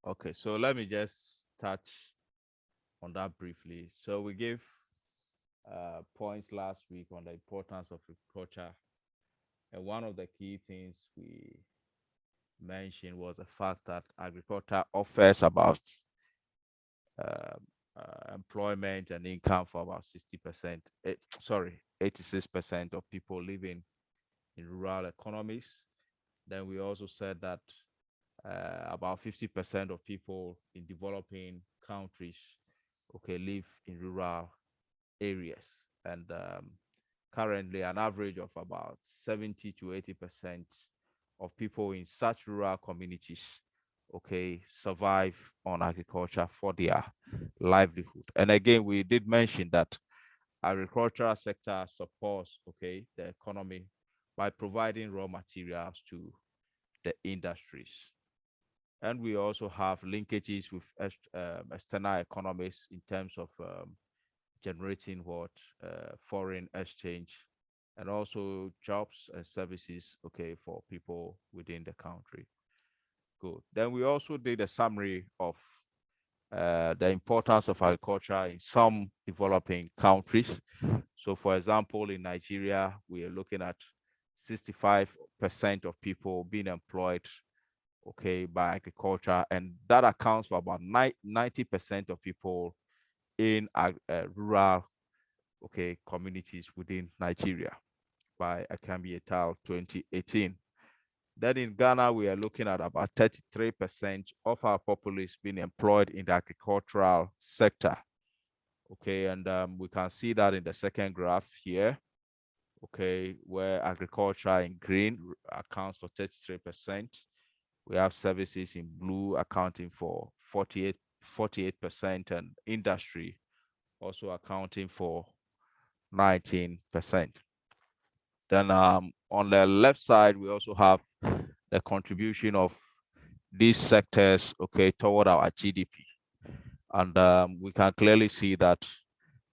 Okay, so let me just touch on that briefly. So we gave points last week on the importance of agriculture, and one of the key things we mentioned was the fact that agriculture offers about uh, employment and income for about 60%, sorry, 86% of people living in rural economies. Then we also said that about 50% of people in developing countries, okay, live in rural areas. And currently, an average of about 70 to 80% of people in such rural communities, okay, survive on agriculture for their livelihood. And again, we did mention that agricultural sector supports, okay, the economy by providing raw materials to the industries. And we also have linkages with external economies in terms of generating what foreign exchange and also jobs and services, okay, for people within the country. Good. Then we also did a summary of the importance of agriculture in some developing countries. So, for example, in Nigeria, we are looking at 65% of people being employed, okay, by agriculture, and that accounts for about 90% of people in rural, okay, communities within Nigeria by Akambi et al. 2018. Then in Ghana, we are looking at about 33% of our populace being employed in the agricultural sector. Okay, and we can see that in the second graph here, okay, where agriculture in green accounts for 33%. We have services in blue accounting for 48%, and industry also accounting for 19%. Then on the left side, we also have the contribution of these sectors, okay, toward our GDP. And we can clearly see that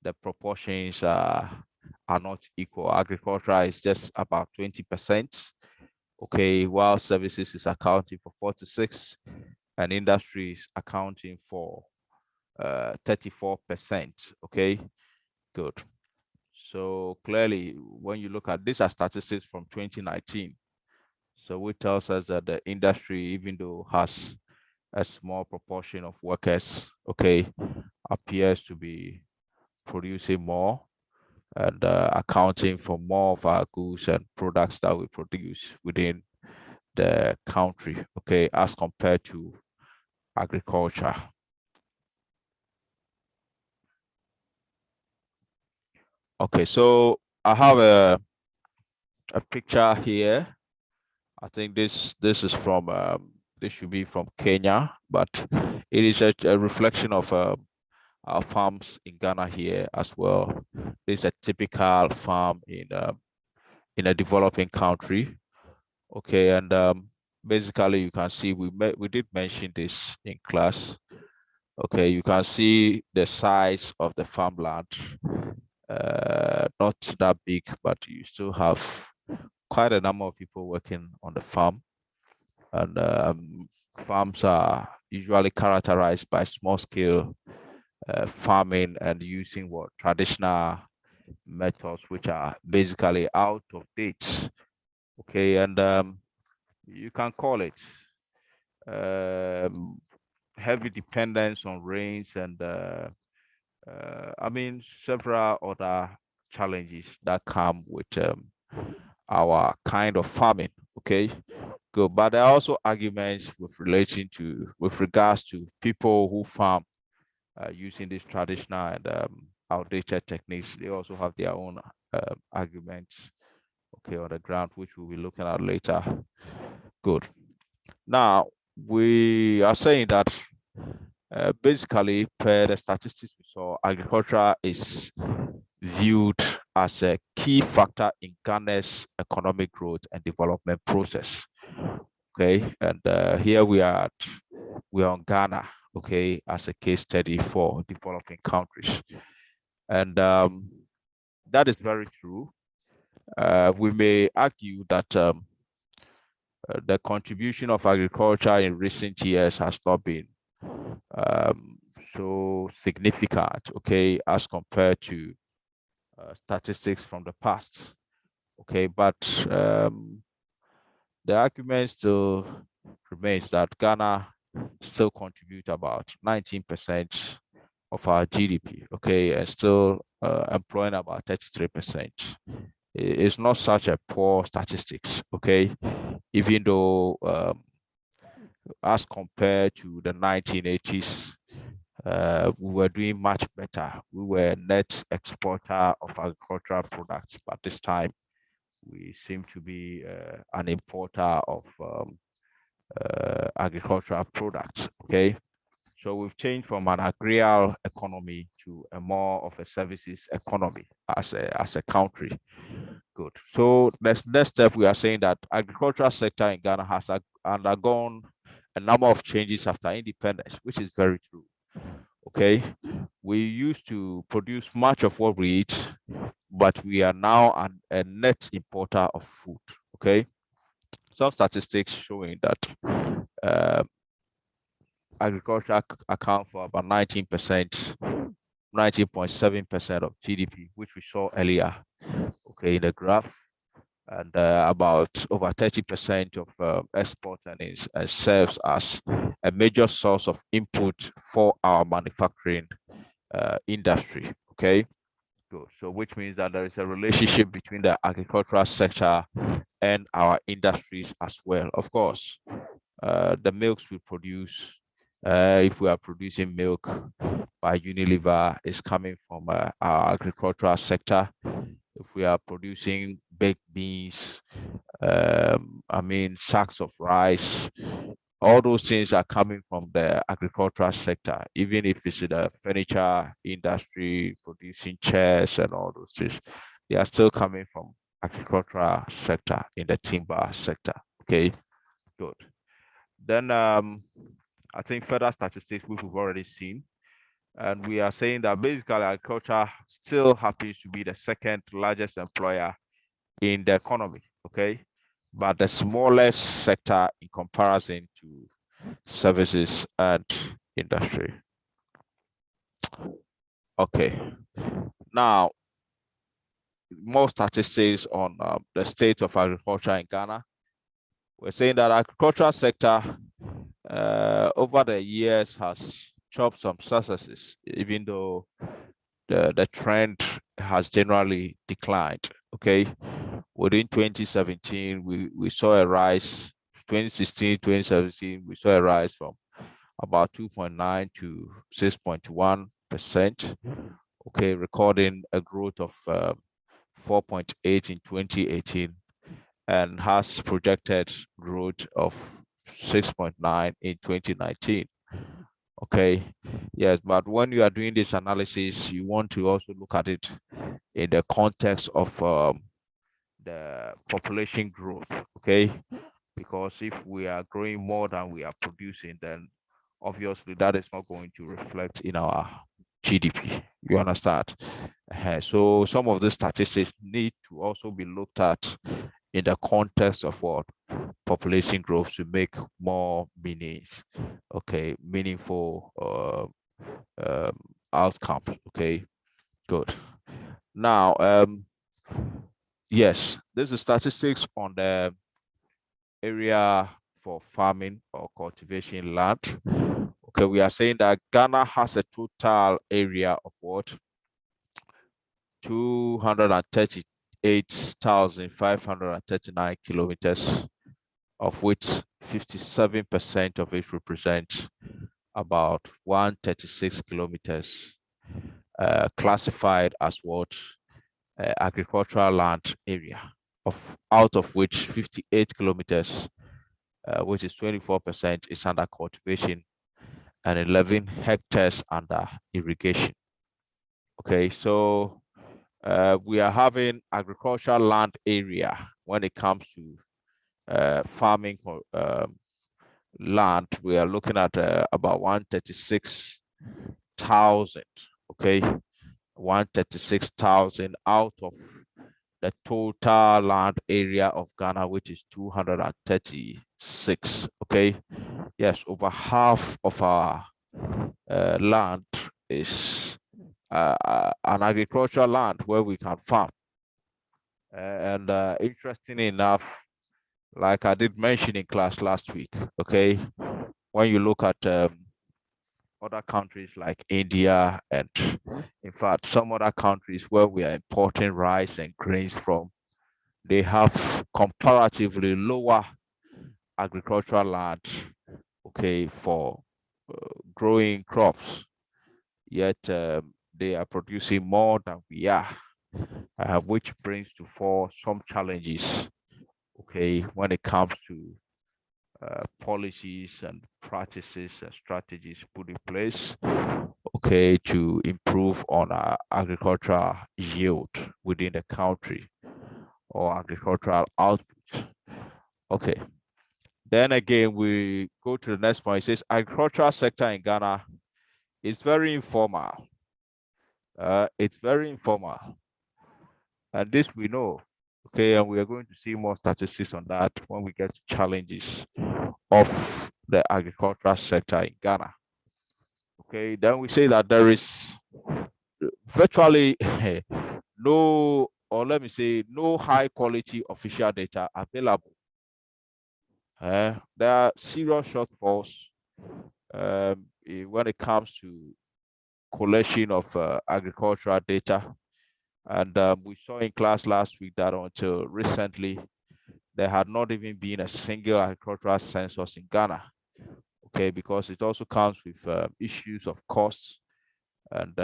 the proportions are not equal. Agriculture is just about 20%, okay, while services is accounting for 46, and industry is accounting for 34%, okay, good. So clearly, when you look at these are statistics from 2019, so which tells us that the industry, even though has a small proportion of workers, okay, appears to be producing more and accounting for more of our goods and products that we produce within the country, okay, as compared to agriculture. Okay, so I have a picture here. I think this is from this should be from Kenya, but it is a reflection of our farms in Ghana here as well. This is a typical farm in a developing country. Okay, and basically you can see we did mention this in class. Okay, you can see the size of the farmland. Not that big, but you still have quite a number of people working on the farm. And farms are usually characterized by small scale farming and using what traditional methods, which are basically out of date. Okay, and you can call it um, heavy dependence on rains and I mean several other challenges that come with our kind of farming. Okay, good. But there are also arguments with regards to people who farm using these traditional and outdated techniques. They also have their own arguments, okay, on the ground, which we'll be looking at later. Good. Now, we are saying that basically, per the statistics we saw, agriculture is viewed as a key factor in Ghana's economic growth and development process. Okay, and here we are on Ghana, okay, as a case study for developing countries, and that is very true. We may argue that the contribution of agriculture in recent years has not been so significant, okay, as compared to statistics from the past. Okay, but the argument still remains that Ghana still contribute about 19% of our GDP, okay, and still employing about 33%. It's not such a poor statistics, okay, even though as compared to the 1980s, we were doing much better. We were net exporter of agricultural products, but this time we seem to be an importer of agricultural products. Okay, so we've changed from an agrarian economy to a more of a services economy as a country. Good. So next step, we are saying that agricultural sector in Ghana has undergone a number of changes after independence, which is very true. Okay, we used to produce much of what we eat, but we are now a net importer of food. Okay, some statistics showing that agriculture account for about 19%, 19.7% of GDP, which we saw earlier, okay, in the graph, and about over 30% of export earnings, and serves as a major source of input for our manufacturing industry. Okay, good. So which means that there is a relationship between the agricultural sector and our industries as well. Of course, the milks we produce, if we are producing milk by Unilever, is coming from our agricultural sector. If we are producing baked beans, sacks of rice, all those things are coming from the agricultural sector, even if it's in the furniture industry, producing chairs and all those things, they are still coming from agricultural sector in the timber sector. Okay, good. Then I think further statistics we've already seen. And we are saying that basically agriculture still happens to be the second largest employer in the economy, okay? But the smallest sector in comparison to services and industry. Okay. Now, more statistics on the state of agriculture in Ghana. We're saying that agricultural sector over the years has chopped some successes, even though the trend has generally declined. Okay, within 2017, we saw a rise. 2016, 2017, we saw a rise from about 2.9 to 6.1%. Okay, recording a growth of 4.8 in 2018, and has projected growth of 6.9 in 2019. Okay, yes, but when you are doing this analysis, you want to also look at it in the context of the population growth. Okay, because if we are growing more than we are producing, then obviously that is not going to reflect in our GDP. You understand? So some of the statistics need to also be looked at in the context of what population growth to make more meaningful outcomes. Okay, good. Now, yes, this is statistics on the area for farming or cultivation land. Okay, we are saying that Ghana has a total area of what? 238,539 kilometers, of which 57% of it represent about 136 kilometers classified as what agricultural land area, out of which 58 kilometers, which is 24%, is under cultivation, and 11 hectares under irrigation. Okay, so we are having agricultural land area when it comes to farming land. We are looking at about 136,000. Okay, 136,000 out of the total land area of Ghana, which is 236. Okay, yes, over half of our land is an agricultural land where we can farm. And interesting enough, like I did mention in class last week, okay, when you look at other countries like India and in fact some other countries where we are importing rice and grains from, they have comparatively lower agricultural land, okay, for growing crops, yet they are producing more than we are, which brings to fore some challenges, okay, when it comes to policies and practices and strategies put in place, okay, to improve on our agricultural yield within the country or agricultural output. Okay. Then again, we go to the next point. It says agricultural sector in Ghana is very informal. It's very informal. And this we know. Okay, and we are going to see more statistics on that when we get to challenges of the agricultural sector in Ghana. Okay, then we say that there is virtually no, or let me say, no high quality official data available. There are serious shortfalls when it comes to collection of agricultural data. And we saw in class last week that until recently, there had not even been a single agricultural census in Ghana. Okay, because it also comes with issues of costs and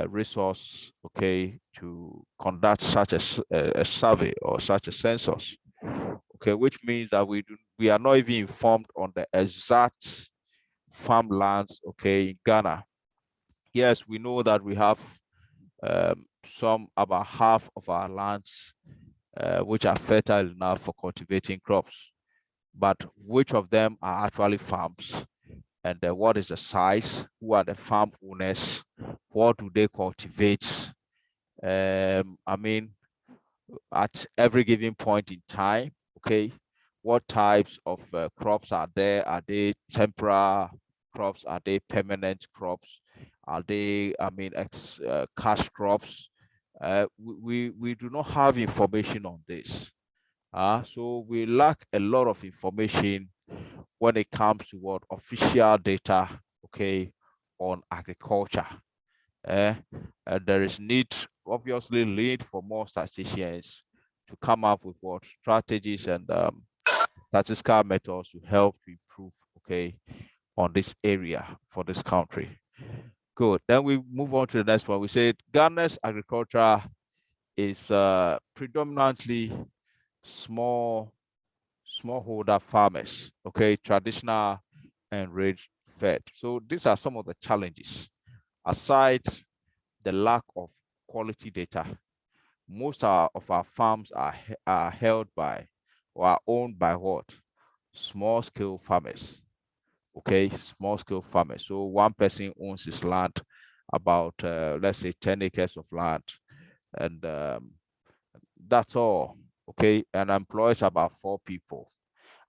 resource, okay, to conduct such a survey or such a census. Okay, which means that we are not even informed on the exact farmlands, okay, in Ghana. Yes, we know that we have about half of our lands which are fertile enough for cultivating crops, but which of them are actually farms? And what is the size? Who are the farm owners? What do they cultivate? I mean, at every given point in time, okay, what types of crops are there? Are they temporary crops? Are they permanent crops? Are they, I mean, cash crops? We do not have information on this. So we lack a lot of information when it comes to what official data, okay, on agriculture. There is obviously need for more statisticians to come up with what strategies and statistical methods to help to improve, okay, on this area for this country. Good. Then we move on to the next one. We said Ghana's agriculture is predominantly smallholder farmers, okay, traditional and range fed. So these are some of the challenges. Aside the lack of quality data, most of our farms are held by or are owned by what? Small scale farmers. Okay, small scale farmers. So one person owns his land, about let's say 10 acres of land, and that's all. Okay, and employs about 4 people.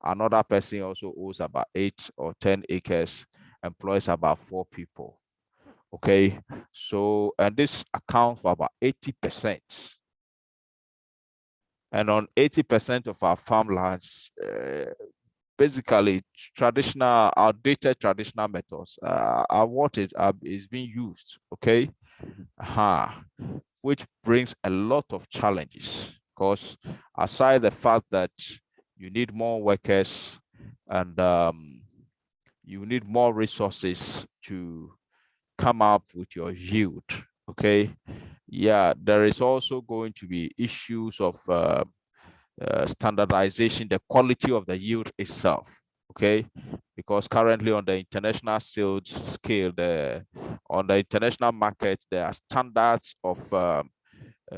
Another person also owns about 8 or 10 acres, employs about 4 people. Okay, so and this accounts for about 80%. And on 80% of our farmlands, basically outdated traditional methods are what is being used. Okay, which brings a lot of challenges, because aside the fact that you need more workers and you need more resources to come up with your yield, okay, yeah, there is also going to be issues of standardization, the quality of the yield itself, okay, because currently on the international sales scale, on the international market, there are standards of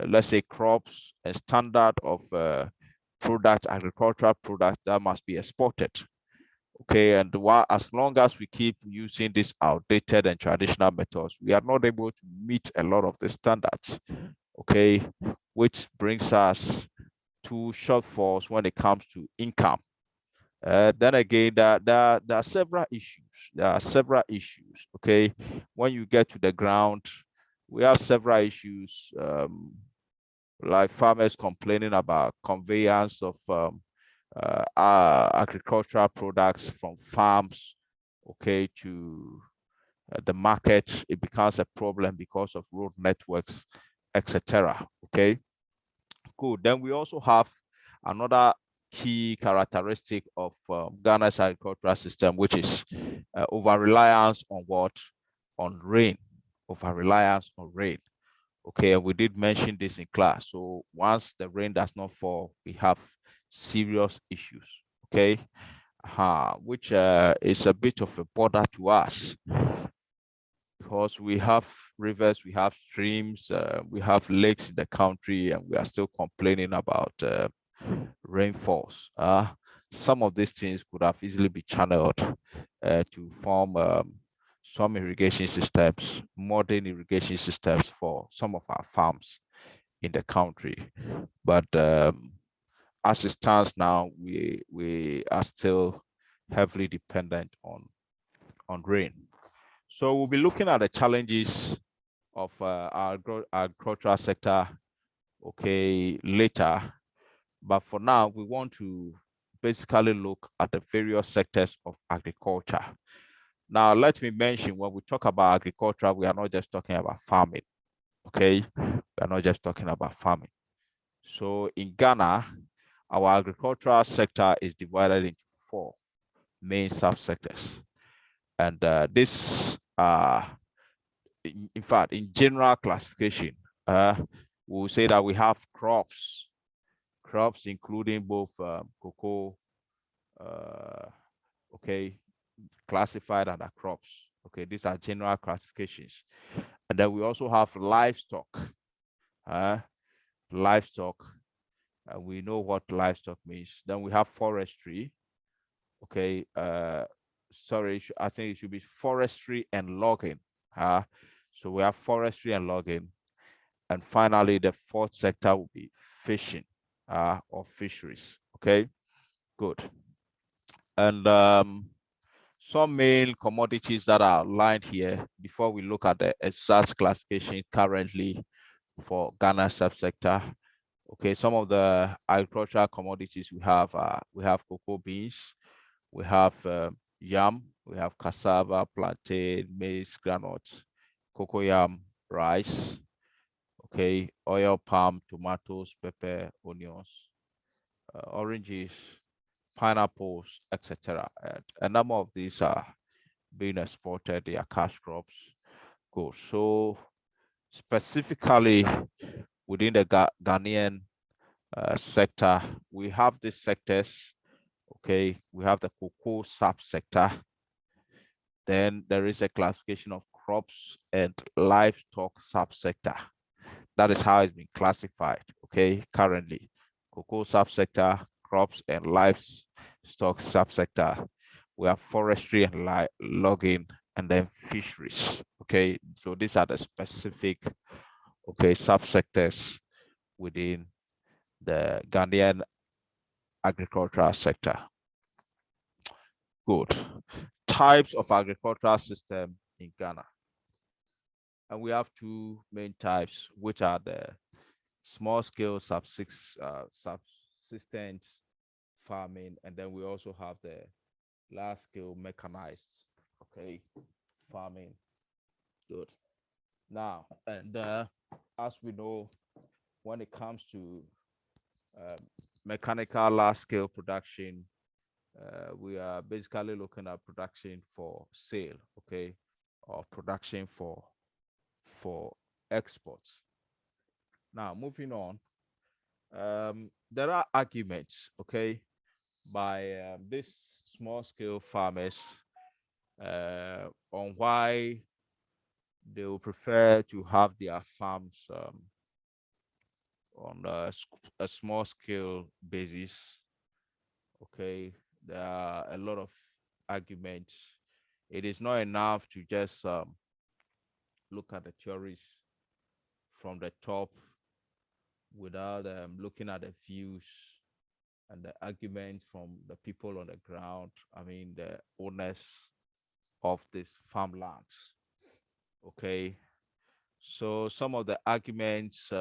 let's say crops, a standard of agricultural product that must be exported. Okay, and as long as we keep using these outdated and traditional methods, we are not able to meet a lot of the standards. Okay, which brings us to shortfalls when it comes to income. Then again, there are several issues. There are several issues. Okay, when you get to the ground, we have several issues, like farmers complaining about conveyance of agricultural products from farms, okay, to the market. It becomes a problem because of road networks, etc. Okay, good. Then we also have another key characteristic of Ghana's agricultural system, which is over reliance on what? On rain. Over reliance on rain. Okay, we did mention this in class. So once the rain does not fall, we have serious issues. Okay, which is a bit of a bother to us, because we have rivers, we have streams, we have lakes in the country, and we are still complaining about rainfalls. Some of these things could have easily been channeled to form some irrigation systems, modern irrigation systems for some of our farms in the country. But as it stands now, we are still heavily dependent on rain. So we'll be looking at the challenges of our agricultural sector, okay, later. But for now, we want to basically look at the various sectors of agriculture. Now, let me mention, when we talk about agriculture, we are not just talking about farming, okay? We are not just talking about farming. So in Ghana, our agricultural sector is divided into 4 main subsectors. And this, in fact, in general classification, we'll say that we have crops including both cocoa, okay, classified under crops. Okay, these are general classifications. And then we also have livestock. Livestock, we know what livestock means. Then we have forestry. Okay, sorry, I think it should be forestry and logging. So we have forestry and logging. And finally, the 4th sector will be fishing or fisheries. Okay, good. And some main commodities that are outlined here before we look at the exact classification currently for Ghana subsector. Okay, some of the agricultural commodities we have cocoa beans, we have yam, we have cassava, plantain, maize, granules, cocoyam, rice, okay, oil palm, tomatoes, pepper, onions, oranges, pineapples, etc. A number of these are being exported. They are cash crops. Good. So specifically within the Ghanaian sector, we have these sectors. Okay, we have the cocoa subsector. Then there is a classification of crops and livestock subsector. That is how it's been classified. Okay, currently, cocoa subsector, crops and livestock subsector. We have forestry and logging, and then fisheries. Okay, so these are the specific subsectors within the Ghanaian agricultural sector. Good. Types of agricultural system in Ghana. And we have 2 main types, which are the small scale subsistence farming, and then we also have the large scale mechanized farming. Good. Now, and as we know, when it comes to mechanical large scale production, we are basically looking at production for sale, okay, or production for exports. Now, moving on, there are arguments, okay, by these small scale farmers on why they will prefer to have their farms on a small scale basis. Okay, there are a lot of arguments. It is not enough to just look at the theories from the top without looking at the views and the arguments from the people on the ground, I mean, the owners of these farmlands. Okay. So some of the arguments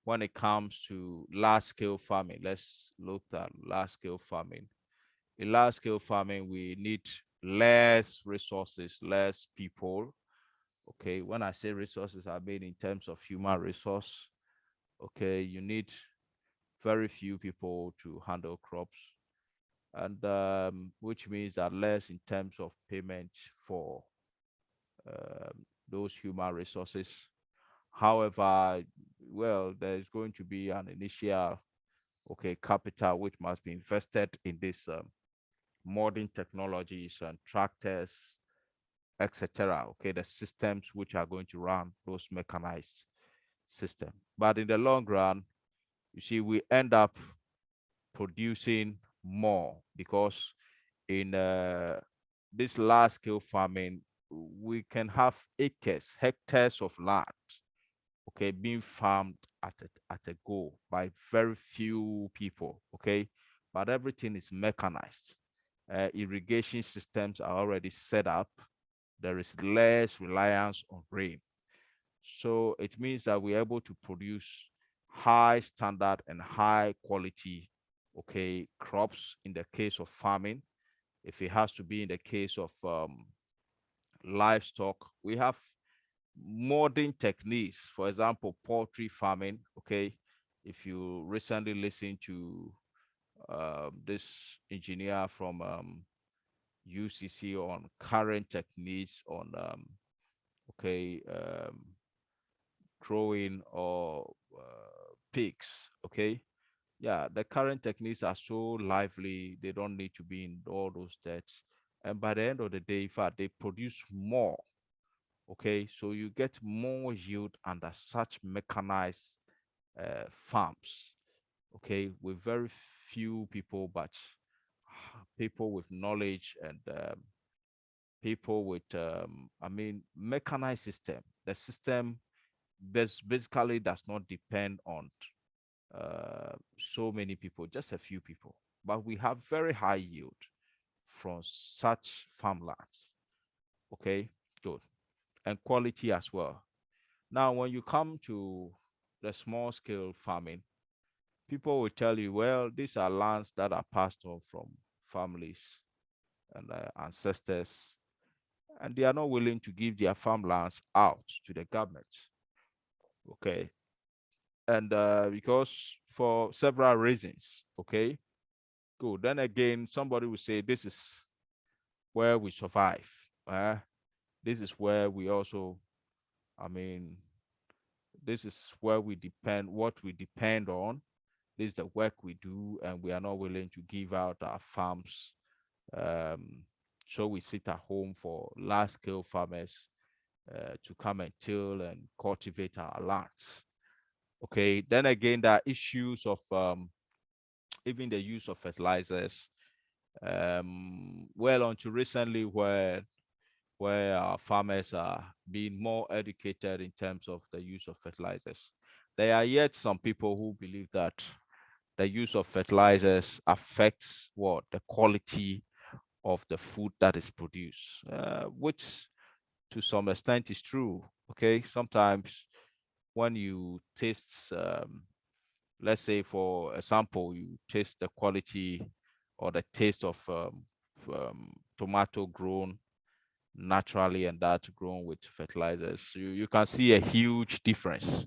when it comes to large scale farming, let's look at large scale farming. In large scale farming, we need less resources, less people. Okay. When I say resources, I mean in terms of human resource. Okay. You need very few people to handle crops, and which means that less in terms of payment for those human resources. However, well, there's going to be an initial, okay, capital which must be invested in this modern technologies and tractors, etc. Okay, the systems which are going to run those mechanized system. But in the long run, you see, we end up producing more because in this large scale farming, we can have acres, hectares of land, okay, being farmed at a go by very few people, okay, but everything is mechanized. Irrigation systems are already set up. There is less reliance on rain, so it means that we're able to produce high standard and high quality, okay, crops in the case of farming. If it has to be in the case of livestock, we have modern techniques. For example, poultry farming. Okay, if you recently listened to this engineer from UCC on current techniques on okay, growing or pigs. Okay, yeah, the current techniques are so lively, they don't need to be in all those debts, and by the end of the day, in fact, they produce more. Okay, so you get more yield under such mechanized farms. Okay, with very few people, but people with knowledge and people with I mean, mechanized system. The system basically does not depend on so many people, just a few people, but we have very high yield from such farmlands. Okay, good, and quality as well. Now, when you come to the small scale farming, people will tell you, well, these are lands that are passed on from families and ancestors, and they are not willing to give their farmlands out to the government. Okay. And because for several reasons. Okay. Good. Then again, somebody will say, this is where we survive. Uh, this is where we also, I mean, this is where we depend, what we depend on. This is the work we do, and we are not willing to give out our farms. Um, so we sit at home for large scale farmers to come and till and cultivate our lands. Okay. Then again, there are issues of even the use of fertilizers. Well, until recently, where our farmers are being more educated in terms of the use of fertilizers. There are yet some people who believe that the use of fertilizers affects what the quality of the food that is produced, which to some extent is true. Okay, sometimes when you taste, let's say for example, you taste the quality or the taste of tomato grown naturally and that grown with fertilizers, you can see a huge difference.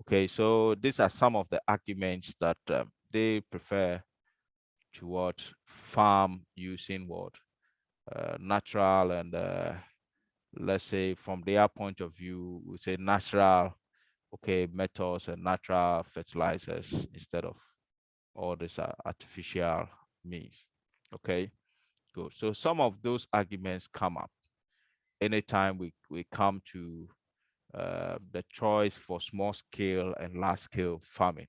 Okay, so these are some of the arguments that they prefer to what farm using what natural and let's say from their point of view, we say natural, okay, methods and natural fertilizers instead of all this artificial means. Okay, good. So some of those arguments come up anytime we come to the choice for small scale and large scale farming.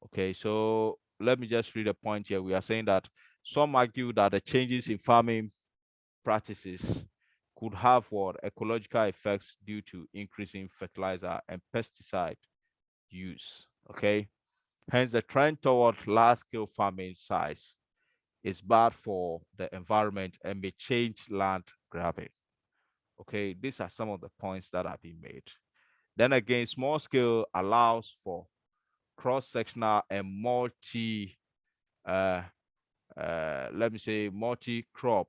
Okay, so let me just read a point here. We are saying that some argue that the changes in farming practices could have what ecological effects due to increasing fertilizer and pesticide use. Okay, Hence, the trend toward large-scale farming size is bad for the environment and may change land grabbing. Okay, these are some of the points that have been made. Then again, small scale allows for cross-sectional and uh, let me say multi-crop,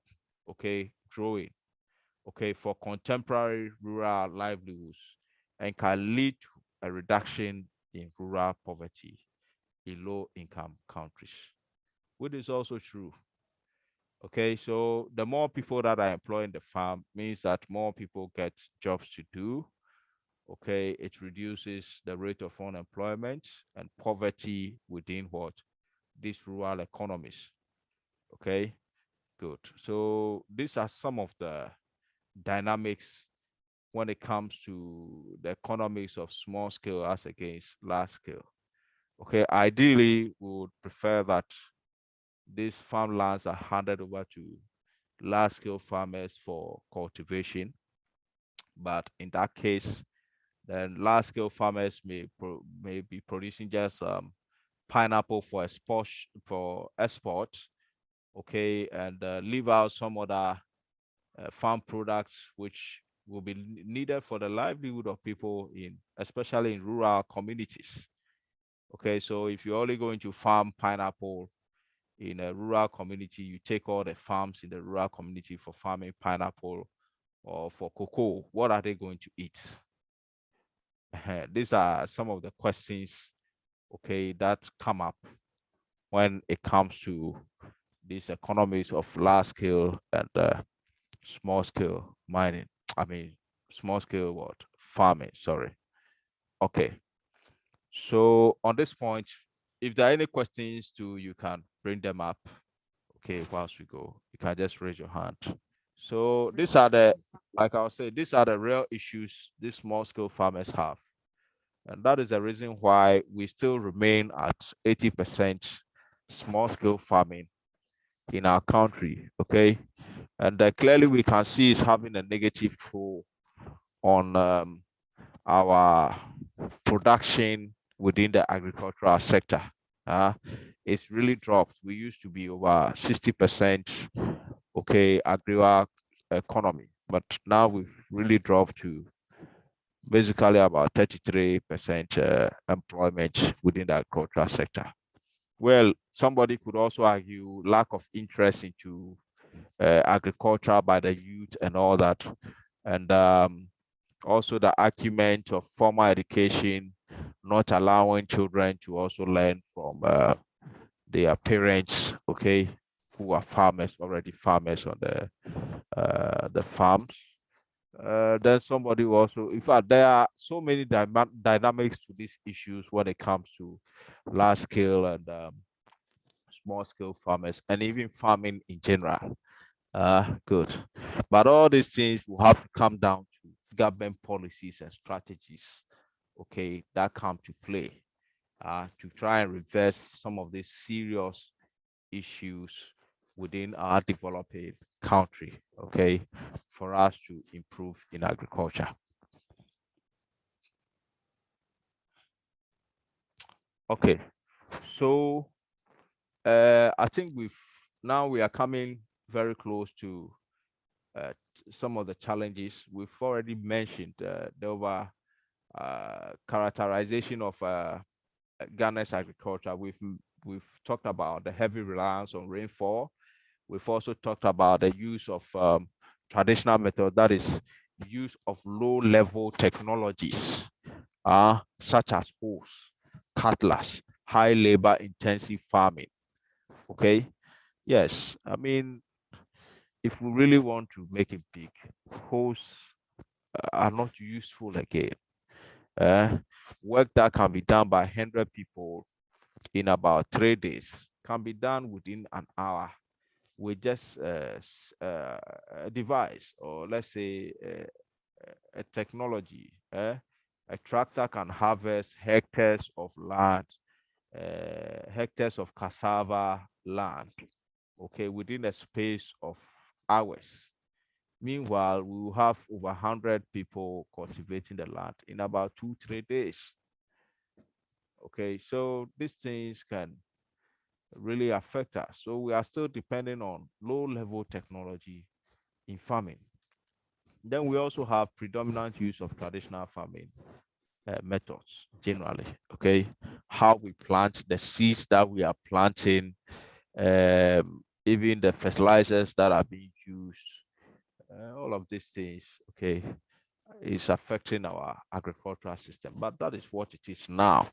okay, growing, okay, for contemporary rural livelihoods and can lead to a reduction in rural poverty in low-income countries, which is also true. Okay, so the more people that are employed in the farm means that more people get jobs to do. Okay, it reduces the rate of unemployment and poverty within what? These rural economies. Okay, good. So these are some of the dynamics when it comes to the economics of small scale as against large scale. Okay, ideally, we would prefer that these farmlands are handed over to large scale farmers for cultivation. But in that case, then large scale farmers may be producing just pineapple for export, okay, and leave out some other farm products which will be needed for the livelihood of people in, especially in rural communities. Okay, so if you're only going to farm pineapple in a rural community, you take all the farms in the rural community for farming pineapple or for cocoa, what are they going to eat? These are some of the questions, okay, that come up when it comes to these economies of large scale and small scale mining. I mean, small scale what? Farming, sorry. Okay. So on this point, if there are any questions too, you can bring them up. Okay, whilst we go, you can just raise your hand. So these are the, like I was saying, these are the real issues these small scale farmers have. And that is the reason why we still remain at 80% small scale farming in our country. Okay. And clearly we can see it's having a negative toll on our production within the agricultural sector. It's really dropped. We used to be over 60%, okay, agri economy, but now we've really dropped to basically about 33% employment within the agricultural sector. Well, somebody could also argue lack of interest into agriculture by the youth and all that. And also the argument of formal education not allowing children to also learn from their parents, okay, who are farmers, already farmers on the farms. Then somebody also, in fact, there are so many dynamics to these issues when it comes to large scale and small scale farmers and even farming in general. Good. But all these things will have to come down to government policies and strategies, okay, that come to play to try and reverse some of these serious issues within our developing country, okay, for us to improve in agriculture. Okay, so I think we are coming very close to some of the challenges we've already mentioned. The over characterization of Ghana's agriculture. We've talked about the heavy reliance on rainfall. We've also talked about the use of traditional method, that is use of low-level technologies, such as hoes, cutlass, high labor-intensive farming. Okay, yes, I mean, if we really want to make it big, hoes are not useful again. Uh, Work that can be done by 100 people in about 3 days can be done within an hour with just a device, or let's say a technology. A tractor can harvest hectares of land, hectares of cassava land, okay, within a space of hours. Meanwhile, we will have over 100 people cultivating the land in about 2, 3 days. Okay, so these things can really affect us. So we are still depending on low-level technology in farming. Then we also have predominant use of traditional farming methods generally. Okay, how we plant the seeds that we are planting, even the fertilizers that are being used, all of these things. Okay, is affecting our agricultural system, but that is what it is now.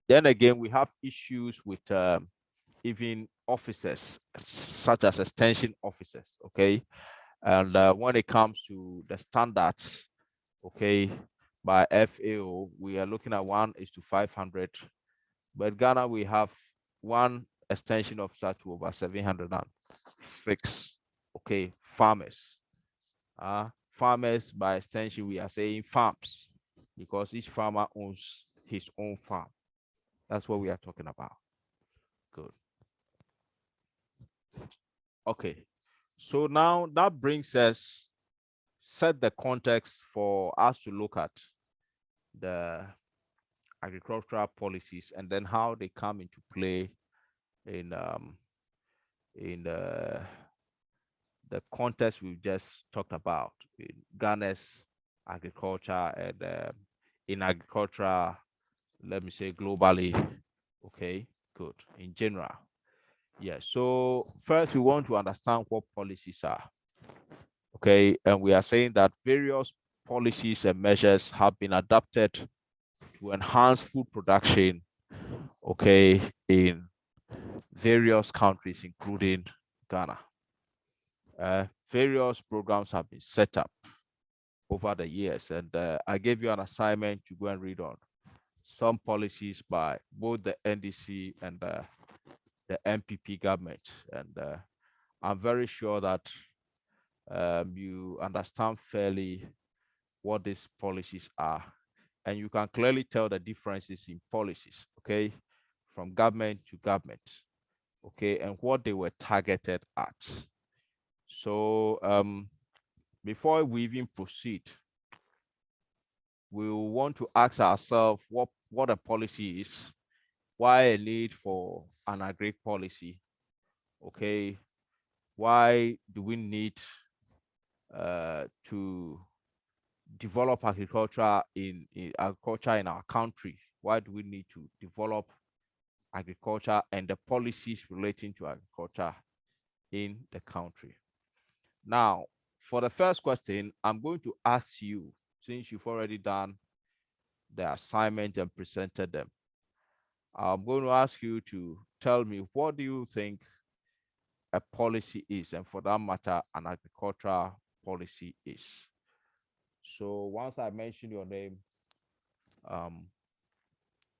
Then again, we have issues with even officers, such as extension officers. Okay, and when it comes to the standards, okay, by FAO, we are looking at 1:500. But Ghana, we have one extension officer to over 706. Okay, farmers. Farmers, by extension, we are saying farms, because each farmer owns his own farm. That's what we are talking about. Good. Okay. So now that brings us, set the context for us to look at the agricultural policies and then how they come into play in the context we just talked about in Ghana's agriculture and in agriculture, let me say globally. Okay, good. In general. Yeah. So first we want to understand what policies are. Okay, and we are saying that various policies and measures have been adapted to enhance food production, okay, in various countries, including Ghana. Various programs have been set up over the years, and I gave you an assignment to go and read on some policies by both the NDC and the MPP government, and I'm very sure that you understand fairly what these policies are, and you can clearly tell the differences in policies, okay, from government to government, okay, and what they were targeted at. So before we even proceed, we want to ask ourselves what a policy is, why a need for an agri policy, okay, why do we need to develop agriculture in agriculture in our country? Why do we need to develop agriculture and the policies relating to agriculture in the country? Now, for the first question, I'm going to ask you, since you've already done the assignment and presented them, I'm going to ask you to tell me, what do you think a policy is, and for that matter, an agricultural policy is? So once I mention your name,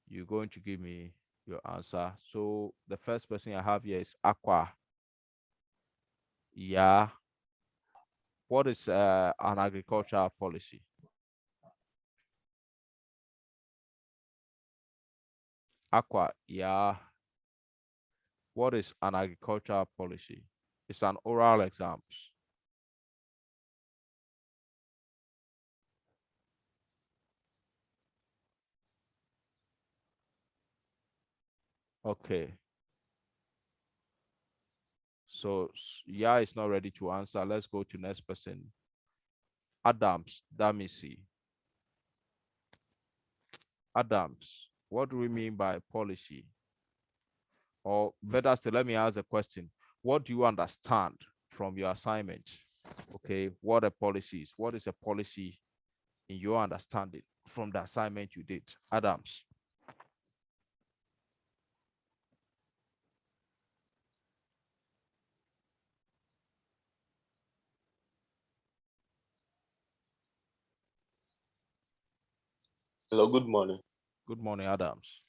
you're going to give me your answer. So the first person I have here is Aqua. Yeah. What is an agricultural policy? Aqua. Yeah. What is an agricultural policy? It's an oral exams. Okay. So yeah, it's not ready to answer. Let's go to next person. Adams, Damisi. Adams, what do we mean by policy? Or better still, let me ask a question. What do you understand from your assignment? Okay, what a policy is. What is a policy in your understanding from the assignment you did? Adams. Hello, good morning. Good morning, Adams.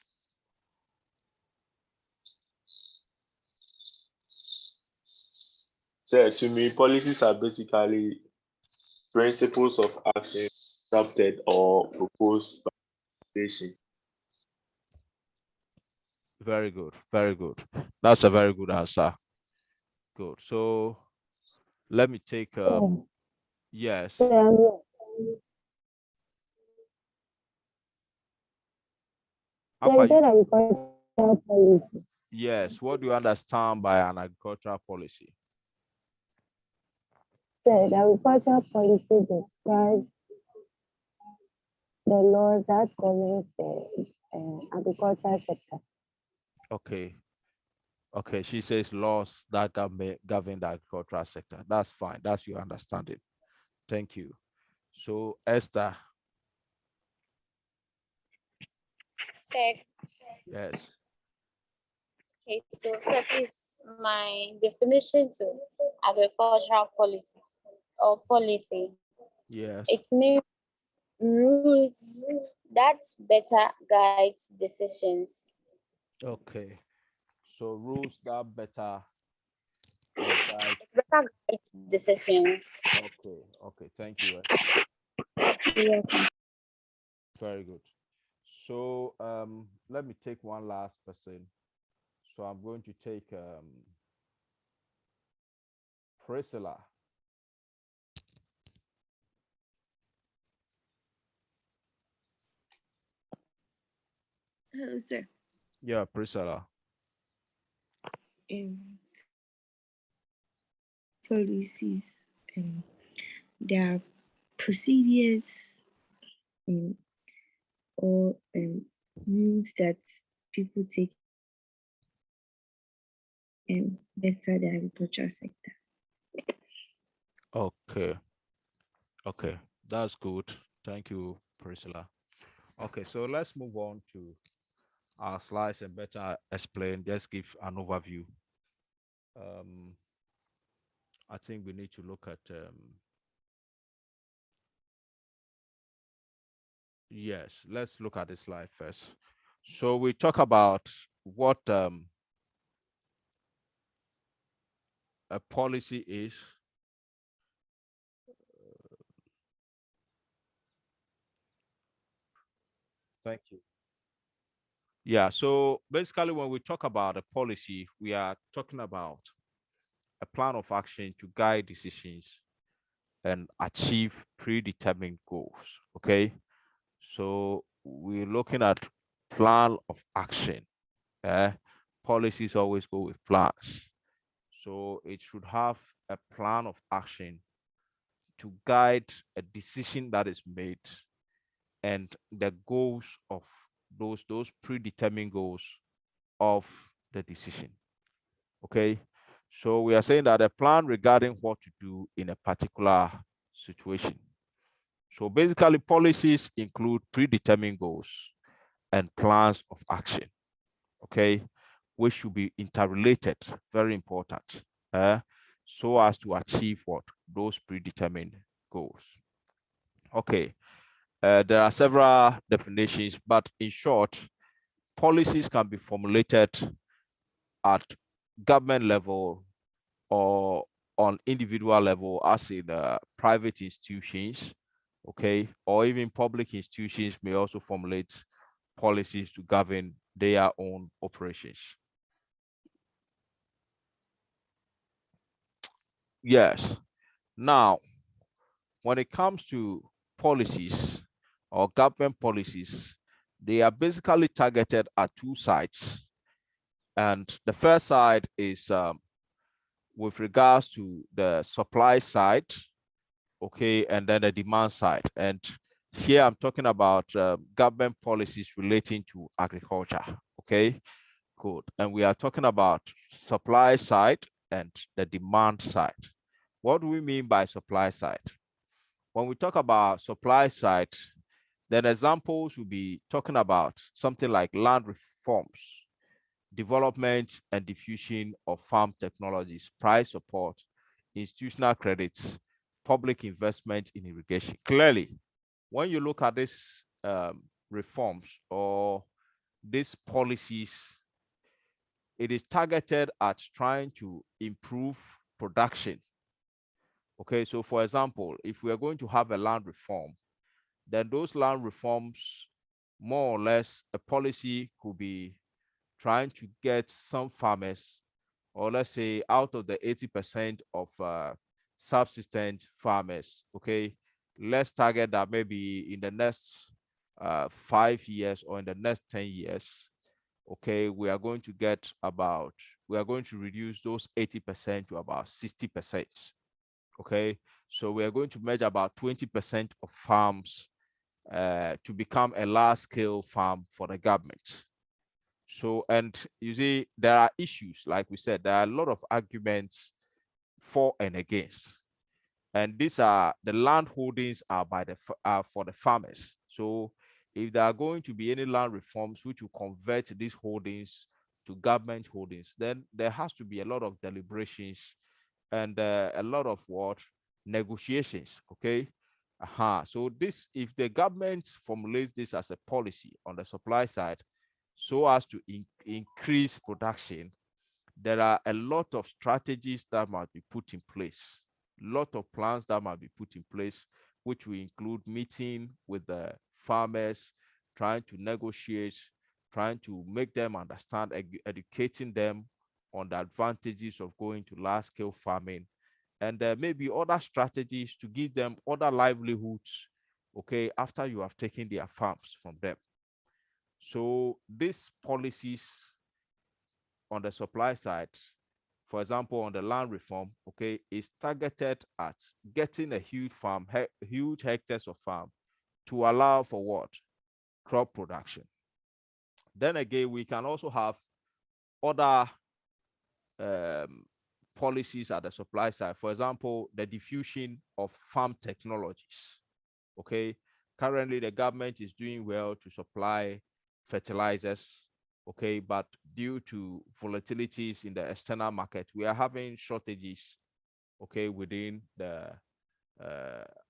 So, to me, policies are basically principles of action adopted or proposed by the station. Very good. Very good. That's a very good answer. Good. So let me take yes. How Yeah, you about you? said agricultural policy. Yes. What do you understand by an agricultural policy? Said agricultural policy describes the laws that governs the agricultural sector. Okay. Okay. She says laws that govern the agricultural sector. That's fine. That's your understanding. Thank you. So, Esther, Check. yes. Okay, so that is my definition to agricultural policy or policy. Yes. It means rules that better guides decisions. Okay. So, rules that better guide. It better guides decisions. Okay. Okay. Thank you, Esther. Yeah. Very good. So, let me take one last person. So, I'm going to take Priscilla. Hello, sir. Yeah, Priscilla. Policies, um, there are procedures um, or rules that people take better the agricultural sector. Okay. Okay. That's good. Thank you, Priscilla. Okay. So, let's move on to our slides and better explain. Just give an overview. Um, I think we need to look at yes, let's look at this slide first. So we talk about what a policy is. Thank you. Yeah, so basically when we talk about a policy, we are talking about a plan of action to guide decisions and achieve predetermined goals. Okay. So we're looking at plan of action. Policies always go with plans. So it should have a plan of action to guide a decision that is made and the goals of those predetermined goals of the decision. Okay. So we are saying that a plan regarding what to do in a particular situation. So basically, policies include predetermined goals and plans of action. Okay, which should be interrelated, very important, so as to achieve what those predetermined goals. Okay, there are several definitions, but in short, policies can be formulated at government level or on individual level, as in private institutions, okay, or even public institutions may also formulate policies to govern their own operations. Yes. Now, when it comes to policies or government policies, they are basically targeted at two sides. And the first side is with regards to the supply side, okay, and then the demand side. And here I'm talking about government policies relating to agriculture, okay, good. And we are talking about supply side and the demand side. What do we mean by supply side? When we talk about supply side, then examples will be talking about something like land reforms, development and diffusion of farm technologies, price support, institutional credits, public investment in irrigation. Clearly, when you look at these reforms or these policies, it is targeted at trying to improve production. Okay, so for example, if we are going to have a land reform, then those land reforms, more or less, a policy could be trying to get some farmers, or let's say out of the 80% of subsistence farmers, okay, let's target that maybe in the next 5 years or in the next 10 years, okay, we are going to reduce those 80% to about 60%. Okay, so we are going to merge about 20% of farms to become a large-scale farm for the government. So, and you see, there are issues, like we said, there are a lot of arguments for and against. And these are the land holdings are for the farmers. So if there are going to be any land reforms which will convert these holdings to government holdings, then there has to be a lot of deliberations and a lot of negotiations. Okay. So this, if the government formulates this as a policy on the supply side so as to increase production, there are a lot of strategies that must be put in place, lot of plans that must be put in place, which will include meeting with the farmers, trying to negotiate, trying to make them understand, educating them on the advantages of going to large-scale farming, and maybe other strategies to give them other livelihoods, okay, after you have taken their farms from them. So these policies on the supply side, for example, on the land reform, okay, is targeted at getting a huge hectares of farm to allow for what? Crop production. Then again, we can also have other policies at the supply side. For example, the diffusion of farm technologies. Okay, currently the government is doing well to supply fertilizers. Okay, but due to volatilities in the external market, we are having shortages. Okay, within the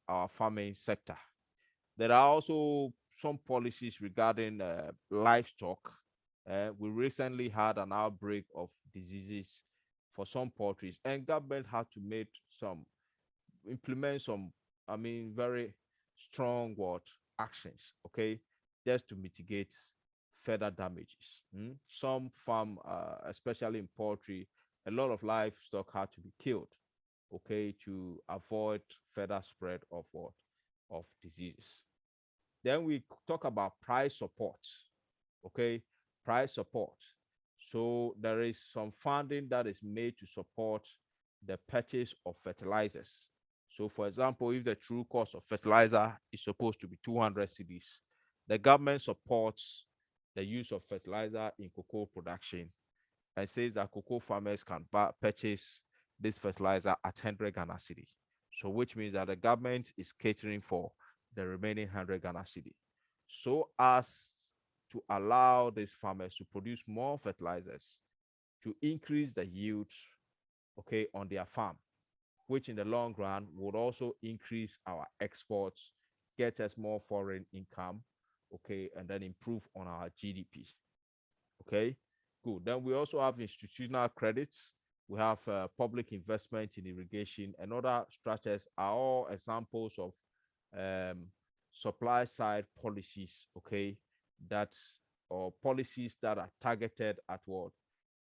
our farming sector. There are also some policies regarding livestock. We recently had an outbreak of diseases for some poultry, and government had to implement some, I mean, very strong actions, okay, just to mitigate further damages. Some farm, especially in poultry, a lot of livestock had to be killed, okay, to avoid further spread of diseases. Then we talk about price support, okay, price support. So there is some funding that is made to support the purchase of fertilizers. So for example, if the true cost of fertilizer is supposed to be 200 cedis, the government supports the use of fertilizer in cocoa production and says that cocoa farmers can purchase this fertilizer at 100 Ghana cedi. So which means that the government is catering for the remaining 100 Ghana cedi, so as to allow these farmers to produce more fertilizers to increase the yields, okay, on their farm, which in the long run would also increase our exports, get us more foreign income, okay, and then improve on our GDP. Okay, good. Then we also have institutional credits. We have public investment in irrigation, and other structures are all examples of supply side policies, okay, or policies that are targeted at what?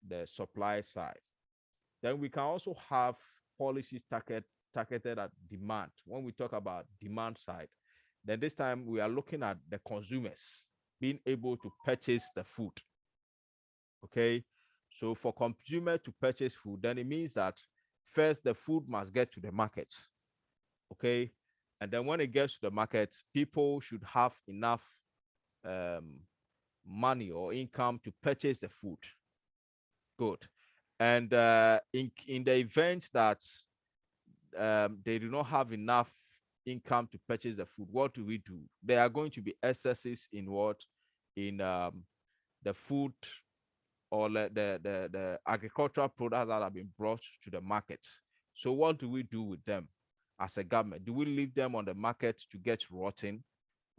The supply side. Then we can also have policies targeted at demand. When we talk about demand side, then this time we are looking at the consumers being able to purchase the food. Okay, so for consumer to purchase food, then it means that first the food must get to the market. Okay, and then when it gets to the market, people should have enough money or income to purchase the food. Good. And in the event that they do not have enough income to purchase the food, what do we do? There are going to be excesses in the food or the agricultural products that have been brought to the market. So what do we do with them as a government? Do we leave them on the market to get rotten?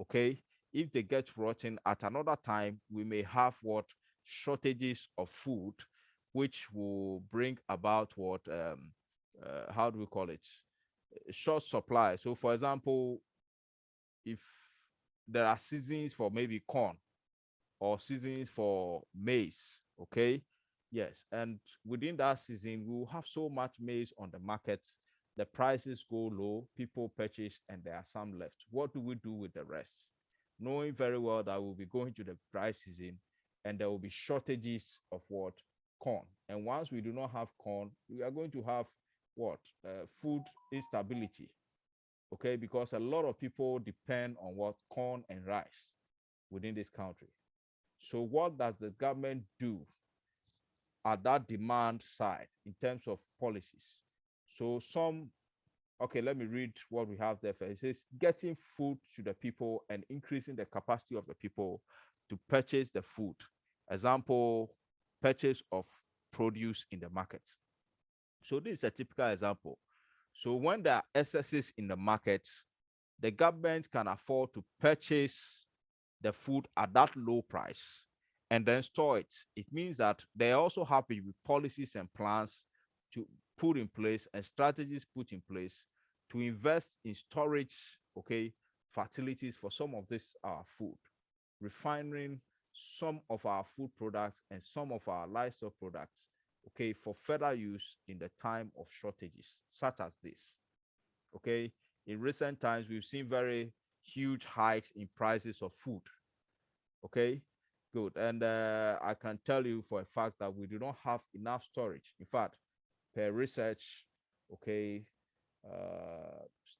Okay, if they get rotten at another time, we may have shortages of food, which will bring about how do we call it? Short supply. So for example, if there are seasons for maybe corn or seasons for maize, okay, yes, and within that season we will have so much maize on the market, the prices go low, people purchase, and there are some left. What do we do with the rest? knowing very well that we'll be going to the dry season and there will be shortages of what? Corn. And once we do not have corn, we are going to have what? Food instability. Okay, because a lot of people depend on what? Corn and rice within this country. So what does the government do at that demand side in terms of policies? So okay, let me read what we have there first. It says getting food to the people and increasing the capacity of the people to purchase the food. Example, purchase of produce in the market. So this is a typical example. So when there are excesses in the market, the government can afford to purchase the food at that low price and then store it. It means that they also have to be policies and plans to put in place and strategies put in place to invest in storage, okay, facilities for some of this food, refining some of our food products and some of our livestock products, okay, for further use in the time of shortages, such as this. Okay, in recent times, we've seen very huge hikes in prices of food. Okay, good. And I can tell you for a fact that we do not have enough storage. In fact, per research, okay,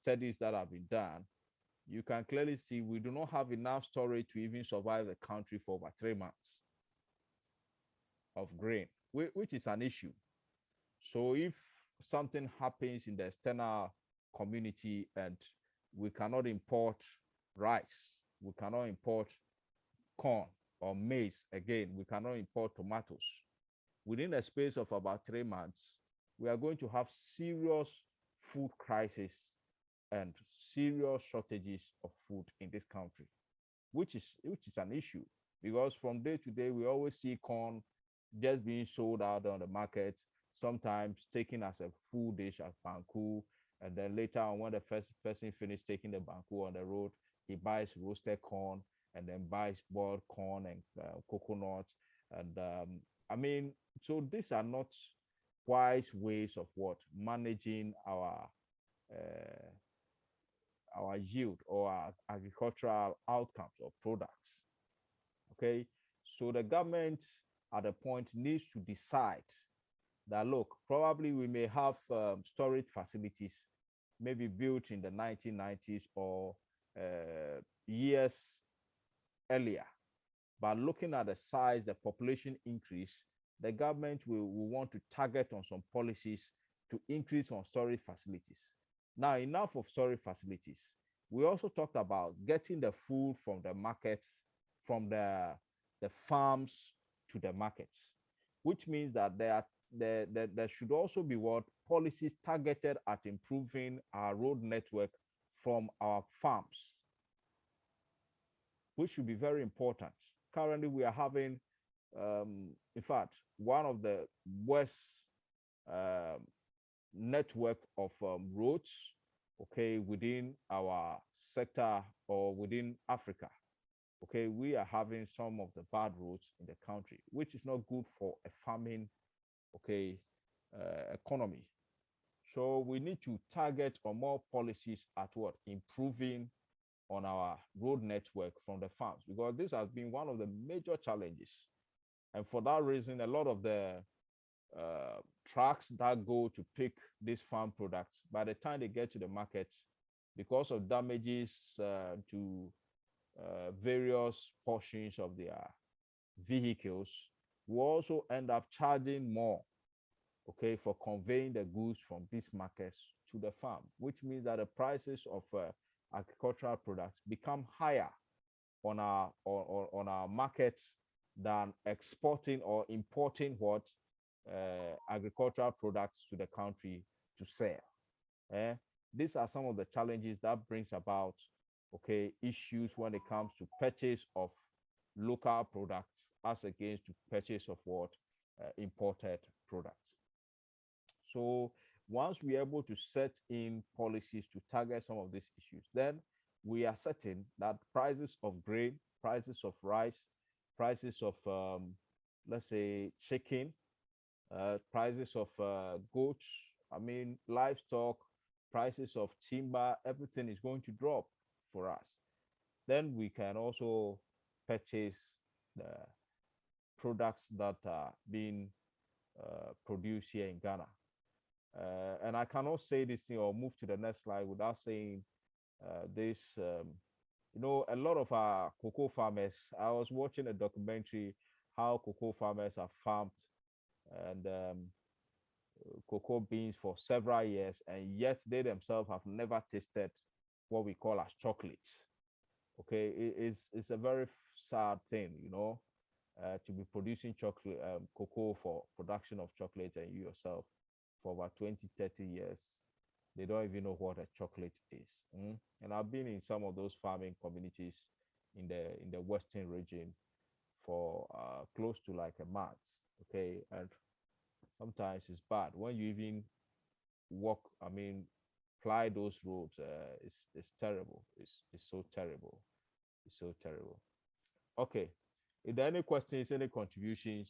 studies that have been done, you can clearly see we do not have enough storage to even survive the country for over 3 months of grain, which is an issue. So if something happens in the external community and we cannot import rice, we cannot import corn or maize, again, we cannot import tomatoes. Within a space of about 3 months, we are going to have serious food crisis and serious shortages of food in this country, which is an issue, because from day to day we always see corn just being sold out on the market, sometimes taken as a full dish as banku, and then later on when the first person finished taking the banku on the road, he buys roasted corn and then buys boiled corn and coconuts. And I mean, so these are not wise ways of what? Managing our yield or our agricultural outcomes or products. Okay, so the government at a point needs to decide that, look, probably we may have storage facilities maybe built in the 1990s or years earlier, but looking at the size, the population increase, the government will want to target on some policies to increase on storage facilities. Now, enough of storage facilities. We also talked about getting the food from the market, from the farms to the markets, which means that there should also be what? Policies targeted at improving our road network from our farms, which should be very important. Currently, we are having, in fact, one of the worst network of roads, okay, within our sector or within Africa. Okay, we are having some of the bad roads in the country, which is not good for a farming, okay, economy. So we need to target on more policies at what? Improving on our road network from the farms, because this has been one of the major challenges. And for that reason, a lot of the trucks that go to pick these farm products, by the time they get to the market, because of damages to various portions of their vehicles, will also end up charging more, okay, for conveying the goods from these markets to the farm, which means that the prices of agricultural products become higher on our markets than exporting or importing what? Agricultural products to the country to sell. These are some of the challenges that brings about, okay, issues when it comes to purchase of local products as against to purchase of what? Imported products. So once we are able to set in policies to target some of these issues, then we are certain that prices of grain, prices of rice, prices of, let's say, chicken, prices of goats, I mean, livestock, prices of timber, everything is going to drop for us. then we can also purchase the products that are being produced here in Ghana. And I cannot say this thing or move to the next slide without saying this. A lot of our cocoa farmers, I was watching a documentary how cocoa farmers are farmed and cocoa beans for several years, and yet they themselves have never tasted what we call as chocolate. Okay, it's a very sad thing, to be producing chocolate cocoa for production of chocolate, and you yourself for about 20, 30 years they don't even know what a chocolate is. And I've been in some of those farming communities in the western region for close to like a month. Okay, and sometimes it's bad when you even walk, fly those roads. It's terrible. It's so terrible. It's so terrible. Okay, if there are any questions, any contributions,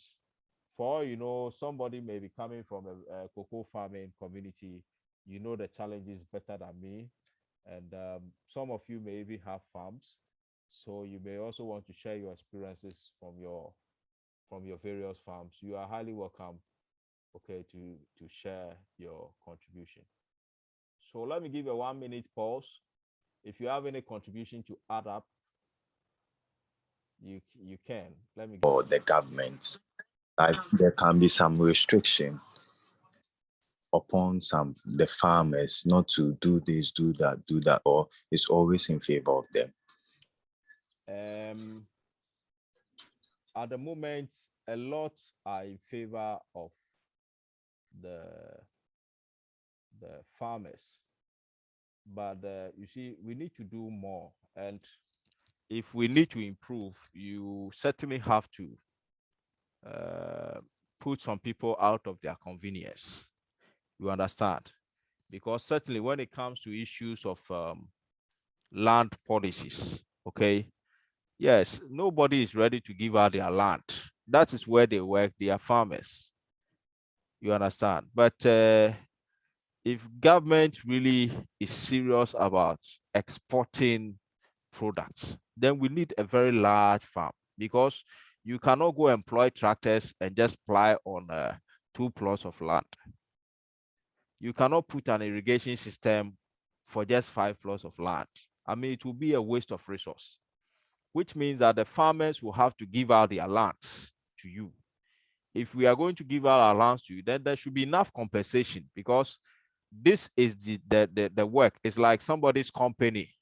for somebody may be coming from a cocoa farming community, the challenges better than me, and some of you may even have farms, so you may also want to share your experiences from your various farms. You are highly welcome, okay, to share your contribution. So let me give a 1 minute pause. If you have any contribution to add up, you can. Let me. Or the government, like there can be some restriction upon the farmers not to do this, do that, or it's always in favor of them. At the moment, a lot are in favor of the farmers, but you see, we need to do more, and if we need to improve, you certainly have to put some people out of their convenience. You understand? Because certainly when it comes to issues of land policies, okay, yes, nobody is ready to give out their land. That is where they work. They are farmers. You understand? But if government really is serious about exporting products, then we need a very large farm, because you cannot go employ tractors and just ply on 2 plots of land. You cannot put an irrigation system for just 5 plots of land. It will be a waste of resource, which means that the farmers will have to give out their lands to you. If we are going to give out our lands to you, then there should be enough compensation, because this is the work. It's like somebody's company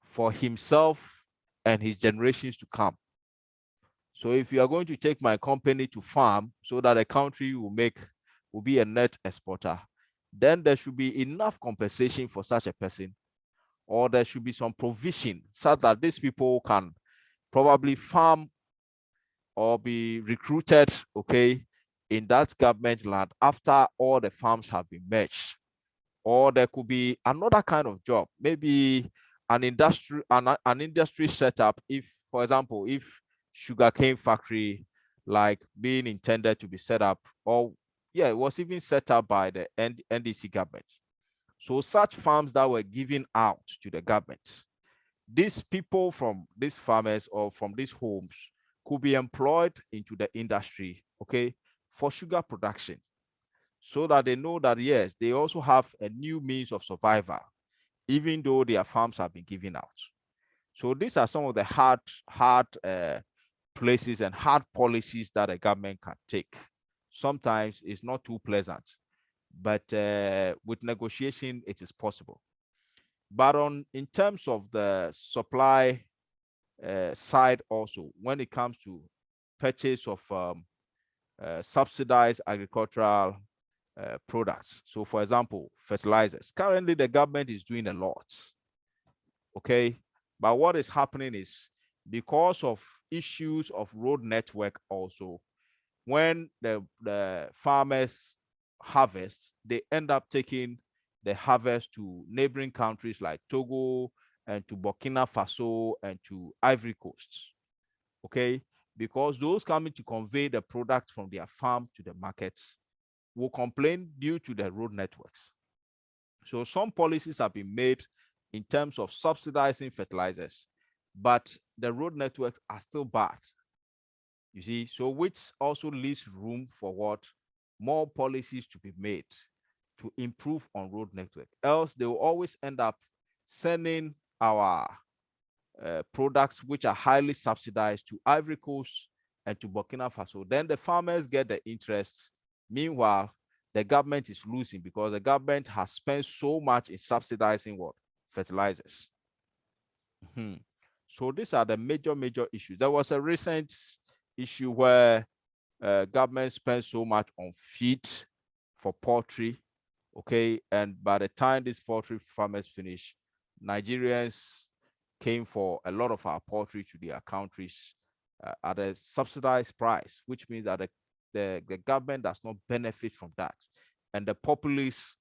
for himself and his generations to come. So if you are going to take my company to farm so that the country will be a net exporter, then there should be enough compensation for such a person, or there should be some provision so that these people can probably farm or be recruited, okay, in that government land after all the farms have been merged. Or there could be another kind of job, maybe an industry setup. If, for example, if sugarcane factory like being intended to be set up, or it was even set up by the NDC government. So such farms that were given out to the government, these people from these farmers or from these homes could be employed into the industry, okay, for sugar production, so that they know that, yes, they also have a new means of survival, even though their farms have been given out. So these are some of the hard places and hard policies that a government can take. Sometimes it's not too pleasant, but with negotiation, it is possible. But in terms of the supply side also, when it comes to purchase of subsidized agricultural products. So for example, fertilizers. Currently, the government is doing a lot. Okay. But what is happening is, because of issues of road network also, when the farmers harvest, they end up taking the harvest to neighboring countries like Togo and to Burkina Faso and to Ivory Coast. Okay. Because those coming to convey the product from their farm to the market will complain due to the road networks. So some policies have been made in terms of subsidizing fertilizers, but the road networks are still bad. You see, so which also leaves room for what? More policies to be made to improve on road network. Else they will always end up sending our products which are highly subsidized to Ivory Coast and to Burkina Faso. Then the farmers get the interest. Meanwhile, the government is losing because the government has spent so much in subsidizing what? Fertilizers. So these are the major issues. There was a recent issue where government spent so much on feed for poultry, okay, and by the time these poultry farmers finish, Nigerians came for a lot of our poultry to their countries at a subsidized price, which means that the government does not benefit from that, and the populace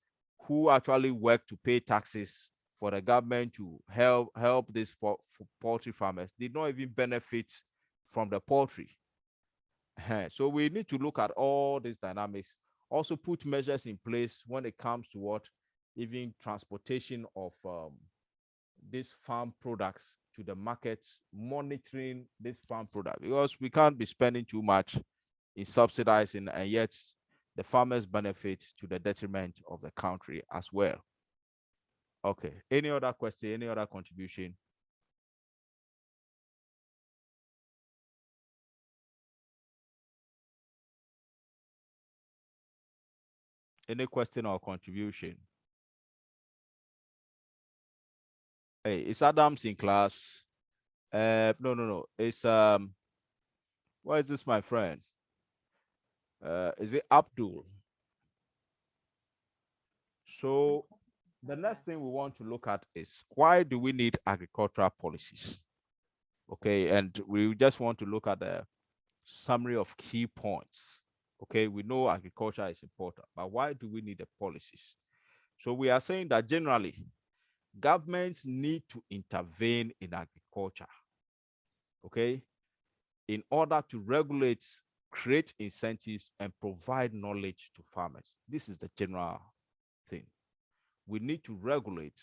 who actually work to pay taxes for the government to help these for poultry farmers did not even benefit from the poultry. So we need to look at all these dynamics, also put measures in place when it comes to what even transportation of these farm products to the markets, monitoring this farm product, because we can't be spending too much in subsidizing and yet the farmers benefit to the detriment of the country as well. Okay, any other question, any other contribution? Any question or contribution? Hey, is Adams in class? No. It's what is this, my friend? Is it Abdul? So the next thing we want to look at is why do we need agricultural policies? Okay, and we just want to look at the summary of key points. Okay, we know agriculture is important, but why do we need the policies? So we are saying that generally, governments need to intervene in agriculture, okay, in order to regulate, create incentives, and provide knowledge to farmers. This is the general thing. We need to regulate,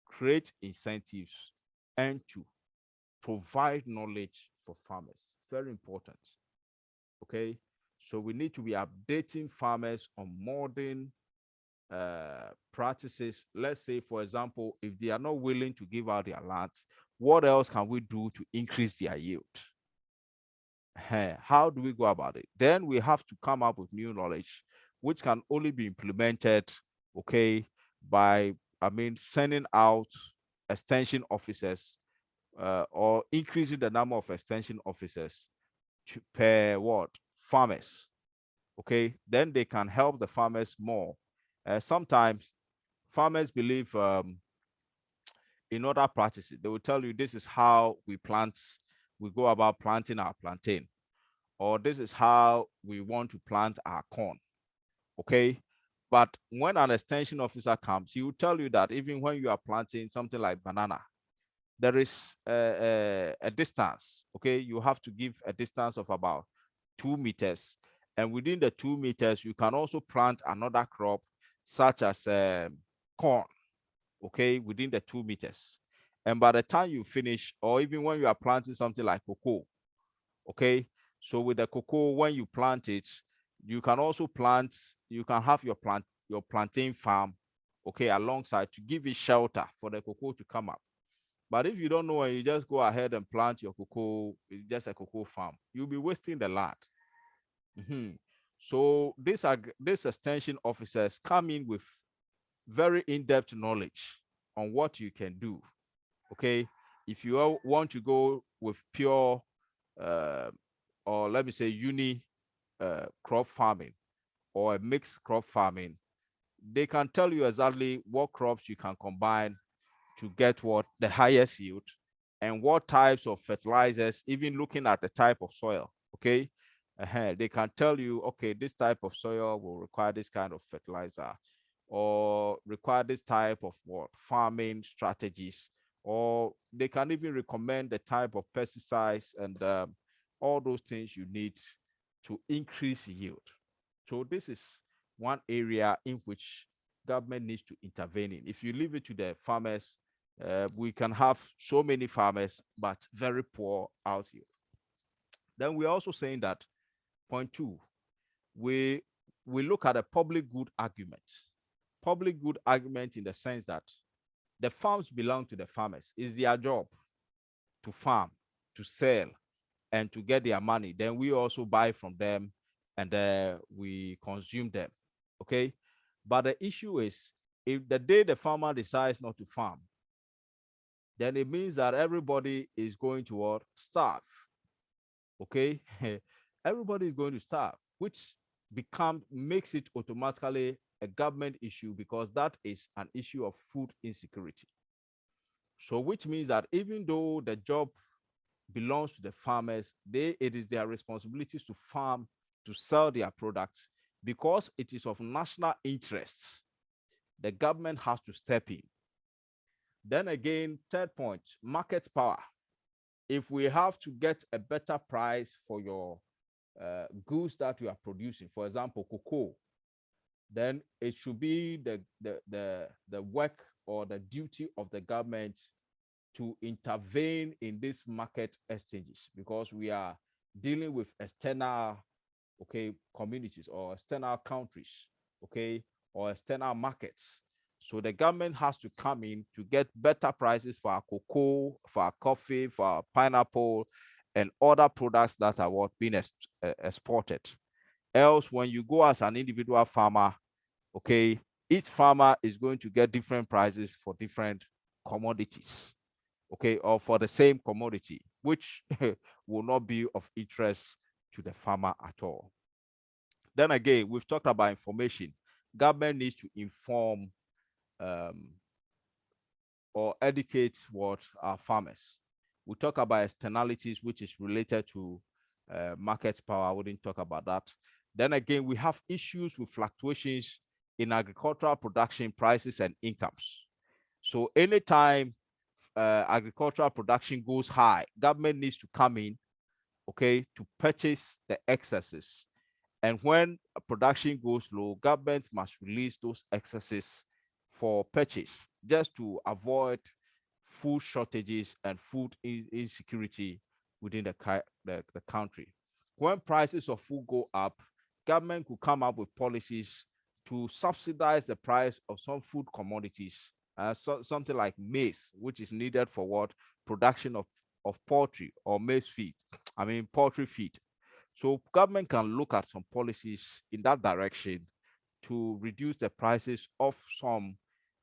create incentives, and to provide knowledge for farmers. Very important. Okay, so we need to be updating farmers on modern practices. Let's say, for example, if they are not willing to give out their lands, what else can we do to increase their yield? How do we go about it? Then we have to come up with new knowledge, which can only be implemented, okay, by, sending out extension officers or increasing the number of extension officers to per what? Farmers. Okay, then they can help the farmers more. Sometimes farmers believe in other practices. They will tell you this is how we go about planting our plantain, or this is how we want to plant our corn. Okay, but when an extension officer comes, he will tell you that even when you are planting something like banana, there is a distance. Okay, you have to give a distance of about 2 meters, and within the 2 meters you can also plant another crop such as corn, okay, within the 2 meters. And by the time you finish, or even when you are planting something like cocoa, okay, so with the cocoa, when you plant it, you can also plant, you can have your plantain farm, okay, alongside to give it shelter for the cocoa to come up. But if you don't know and you just go ahead and plant your cocoa, it's just a cocoa farm, you'll be wasting the land. So these extension officers come in with very in-depth knowledge on what you can do. Okay, if you want to go with pure or let me say uni crop farming or a mixed crop farming, they can tell you exactly what crops you can combine to get what the highest yield and what types of fertilizers, even looking at the type of soil. Okay, they can tell you, okay, this type of soil will require this kind of fertilizer or require this type of what farming strategies, or they can even recommend the type of pesticides and all those things you need to increase yield. So this is one area in which government needs to intervene in. If you leave it to the farmers, We can have so many farmers, but very poor out here. Then we're also saying that point two, we look at a public good argument. Public good argument in the sense that the farms belong to the farmers. It's their job to farm, to sell, and to get their money. Then we also buy from them and we consume them. Okay. But the issue is, if the day the farmer decides not to farm, then it means that everybody is going to what? Starve. Okay. Everybody is going to starve, which makes it automatically a government issue, because that is an issue of food insecurity. So which means that even though the job belongs to the farmers, it is their responsibilities to farm, to sell their products, because it is of national interest. The government has to step in. Then again, third point, market power. If we have to get a better price for your goods that you are producing, for example, cocoa, then it should be the work or the duty of the government to intervene in these market exchanges, because we are dealing with external, okay, communities or external countries, okay, or external markets. So the government has to come in to get better prices for our cocoa, for our coffee, for our pineapple, and other products that are being exported. Else, when you go as an individual farmer, okay, each farmer is going to get different prices for different commodities, okay, or for the same commodity, which will not be of interest to the farmer at all. Then again, we've talked about information. Government needs to inform or educate our farmers. We talk about externalities, which is related to market power. I wouldn't talk about that. Then again, we have issues with fluctuations in agricultural production prices and incomes. So anytime agricultural production goes high, government needs to come in, okay, to purchase the excesses. And when production goes low, government must release those excesses for purchase, just to avoid food shortages and food insecurity within the country. When prices of food go up, government could come up with policies to subsidize the price of some food commodities, something like maize, which is needed for what? Production of poultry or maize feed, poultry feed. So government can look at some policies in that direction to reduce the prices of some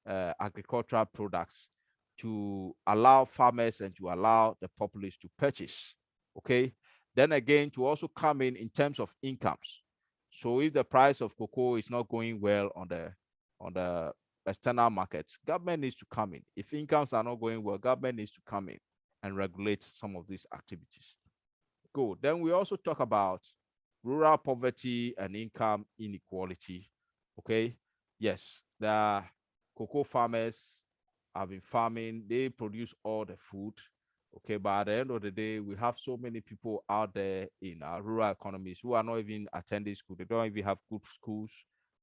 agricultural products, to allow farmers and to allow the populace to purchase. Okay. Then again, to also come in terms of incomes. So if the price of cocoa is not going well on the external markets, government needs to come in. If incomes are not going well, government needs to come in and regulate some of these activities. Good. Then we also talk about rural poverty and income inequality. Okay. Yes, the cocoa farmers have been farming, they produce all the food. Okay, but at the end of the day, we have so many people out there in our rural economies who are not even attending school. They don't even have good schools.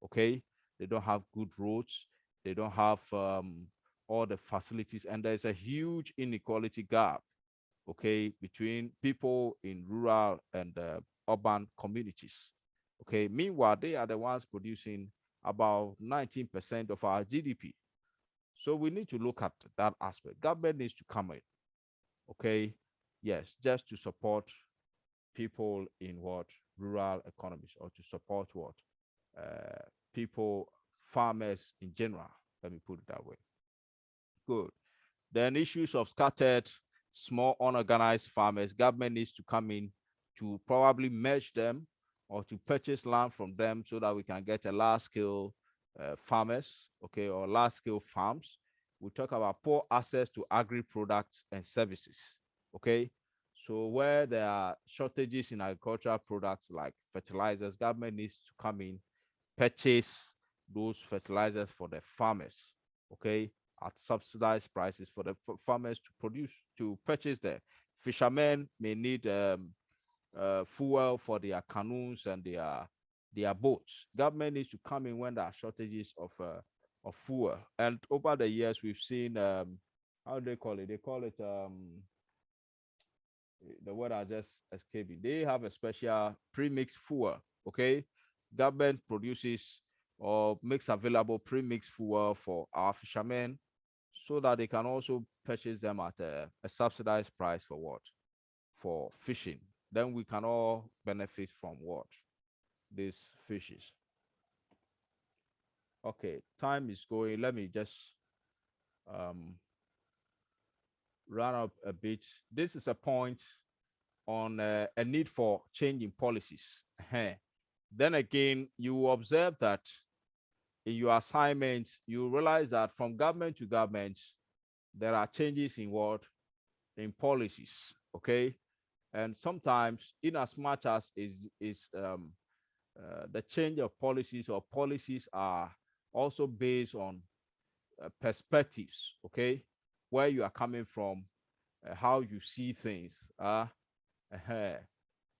Okay, they don't have good roads. They don't have all the facilities, and there's a huge inequality gap, okay, between people in rural and urban communities. Okay, meanwhile, they are the ones producing about 19% of our GDP. So we need to look at that aspect. Government needs to come in, okay, yes, just to support people in rural economies, or to support people, farmers in general. Let me put it that way. Good. Then issues of scattered, small, unorganized farmers, government needs to come in to probably merge them or to purchase land from them so that we can get a large-scale farmers, okay, or large-scale farms. We talk about poor access to agri-products and services, okay? So where there are shortages in agricultural products like fertilizers, government needs to come in, purchase those fertilizers for the farmers, okay, at subsidized prices for the farmers to purchase them. Fishermen may need fuel for their canoes and their boats. Government needs to come in when there are shortages of fuel. And over the years, we've seen how do they call it? They call it the word I just escaped me. They have a special pre-mixed fuel. Okay, government produces or makes available pre-mixed fuel for our fishermen, so that they can also purchase them at a subsidized price for what? For fishing. Then we can all benefit from what? These fishes. Okay, time is going. Let me just um, run up a bit. This is a point on a need for changing policies. Then again, you observe that in your assignment, you realize that from government to government, there are changes in what? In policies. Okay. And sometimes, in as much as the change of policies or policies are also based on perspectives, okay, where you are coming from, how you see things.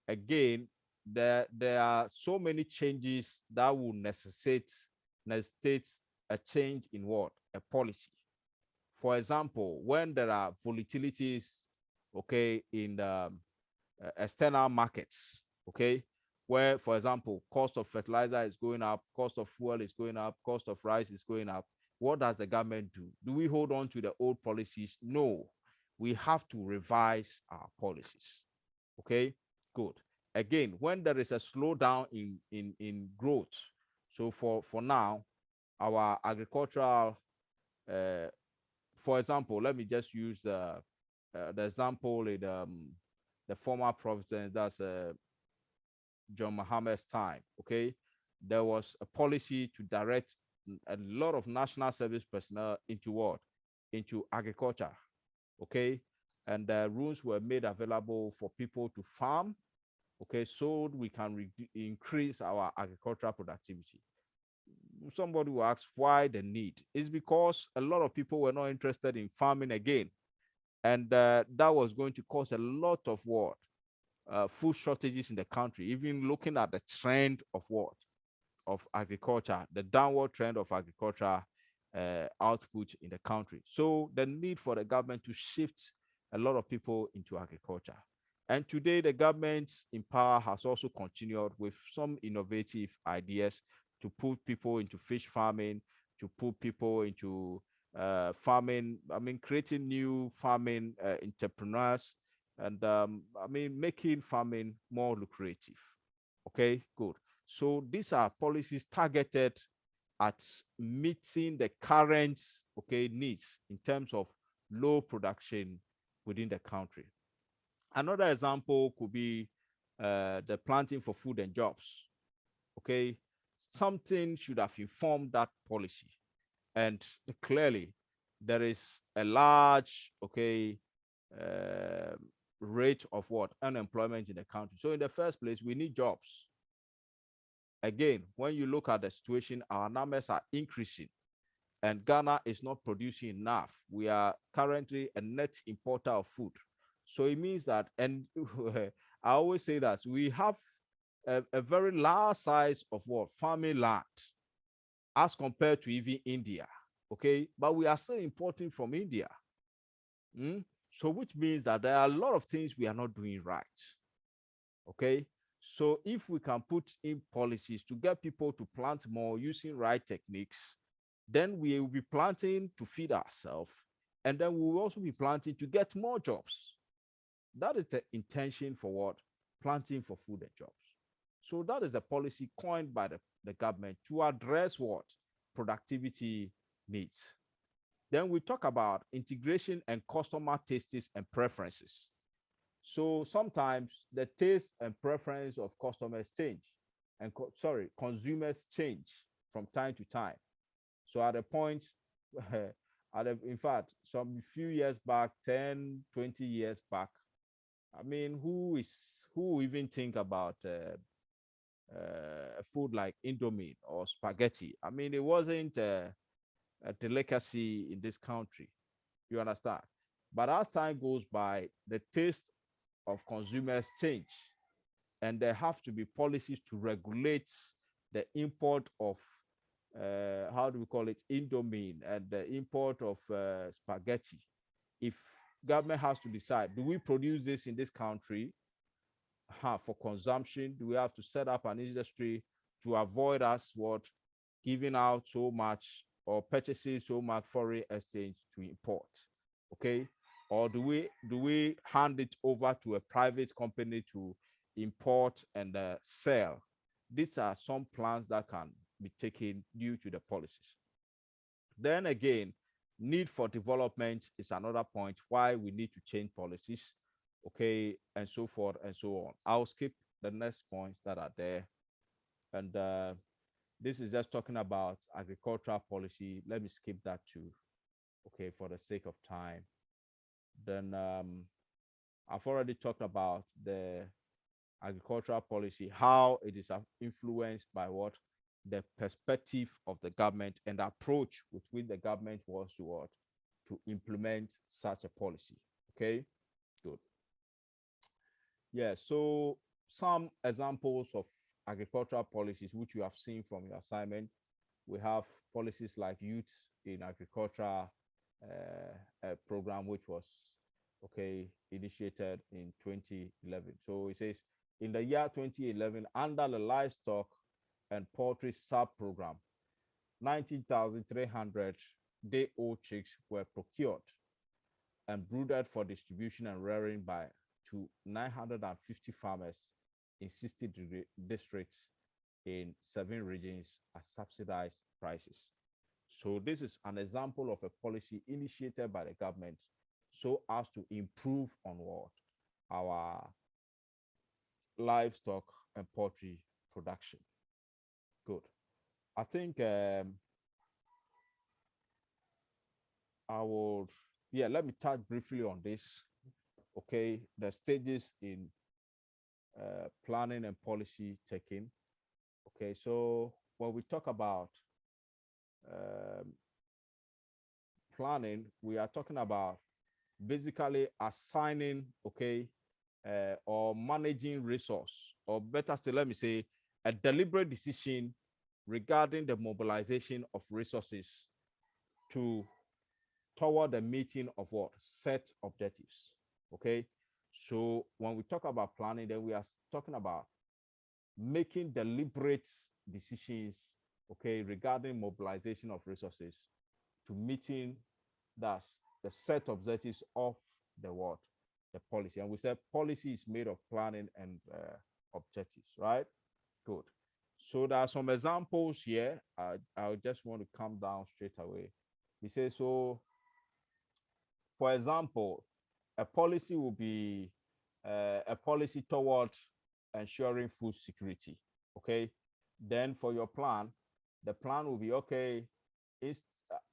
Again, there are so many changes that will necessitate a change in what? A policy. For example, when there are volatilities, okay, in external markets, okay, where, for example, cost of fertilizer is going up, cost of fuel is going up, cost of rice is going up, what does the government do? Do we hold on to the old policies? No, we have to revise our policies. Okay, good. Again, when there is a slowdown in growth, so for now, our agricultural, for example, let me just use the example in the former president, that's John Mahama's time. Okay, there was a policy to direct a lot of national service personnel into what? Into agriculture. Okay, and the rules were made available for people to farm. Okay, so we can increase our agricultural productivity. Somebody will ask why the need. It's because a lot of people were not interested in farming again, and that was going to cause a lot of what? Food shortages in the country. Even looking at the trend of what? Of agriculture, the downward trend of agriculture output in the country. So the need for the government to shift a lot of people into agriculture. And today, the government in power has also continued with some innovative ideas to put people into fish farming, to put people into farming. I mean, creating new farming entrepreneurs, and I mean, making farming more lucrative. Okay, good. So these are policies targeted at meeting the current, okay, needs in terms of low production within the country. Another example could be the planting for food and jobs. Okay, something should have informed that policy, and clearly there is a large, okay, uh, rate of what? Unemployment in the country. So in the first place, we need jobs. Again, when you look at the situation, our numbers are increasing and Ghana is not producing enough. We are currently a net importer of food. So it means that, and I always say that we have a very large size of what? Farming land as compared to even India. Okay, but we are still importing from India. So which means that there are a lot of things we are not doing right. Okay, so if we can put in policies to get people to plant more using right techniques, then we will be planting to feed ourselves, and then we will also be planting to get more jobs. That is the intention for what? Planting for food and jobs. So that is the policy coined by the government to address what? Productivity needs. Then we talk about integration and customer tastes and preferences. So sometimes the taste and preference of customers change, and consumers change from time to time. So at a point, in fact, some few years back, 10, 20 years back, I mean, who even think about food like Indomie or spaghetti? I mean, it wasn't a delicacy in this country. You understand? But as time goes by, the taste of consumers change, and there have to be policies to regulate the import of how do we call it, Indomie, and the import of spaghetti. if government has to decide, do we produce this in this country for consumption? Do we have to set up an industry to avoid us giving out so much or purchasing so much foreign exchange to import? Okay, or do we hand it over to a private company to import and sell? These are some plans that can be taken due to the policies. Then again, need for development is another point why we need to change policies, okay, and so forth and so on. I'll skip the next points that are there. And this is just talking about agricultural policy. Let me skip that too, okay, for the sake of time. Then I've already talked about the agricultural policy, how it is influenced by what the perspective of the government and the approach with which the government wants to implement such a policy. Okay, good. Yeah, so some examples of agricultural policies which you have seen from your assignment. We have policies like Youth in Agriculture program, which was initiated in 2011. So it says in the year 2011, under the livestock and poultry sub-program, 19,300 day-old chicks were procured and brooded for distribution and rearing to 950 farmers in 60 districts in 7 regions at subsidized prices. So this is an example of a policy initiated by the government so as to improve on what our livestock and poultry production. Good. I think let me touch briefly on this. Okay, the stages in planning and policy taking. Okay, so when we talk about planning, we are talking about basically assigning, or managing resource, or better still, let me say, a deliberate decision regarding the mobilization of resources toward the meeting of what set objectives. Okay, so when we talk about planning, then we are talking about making deliberate decisions, regarding mobilization of resources to meeting that's the set objectives of the policy. And we said policy is made of planning and objectives, right? Good. So there are some examples here. I just want to come down straight away. We say, so for example, a policy will be a policy toward ensuring food security. Okay. Then for your plan, the plan will be,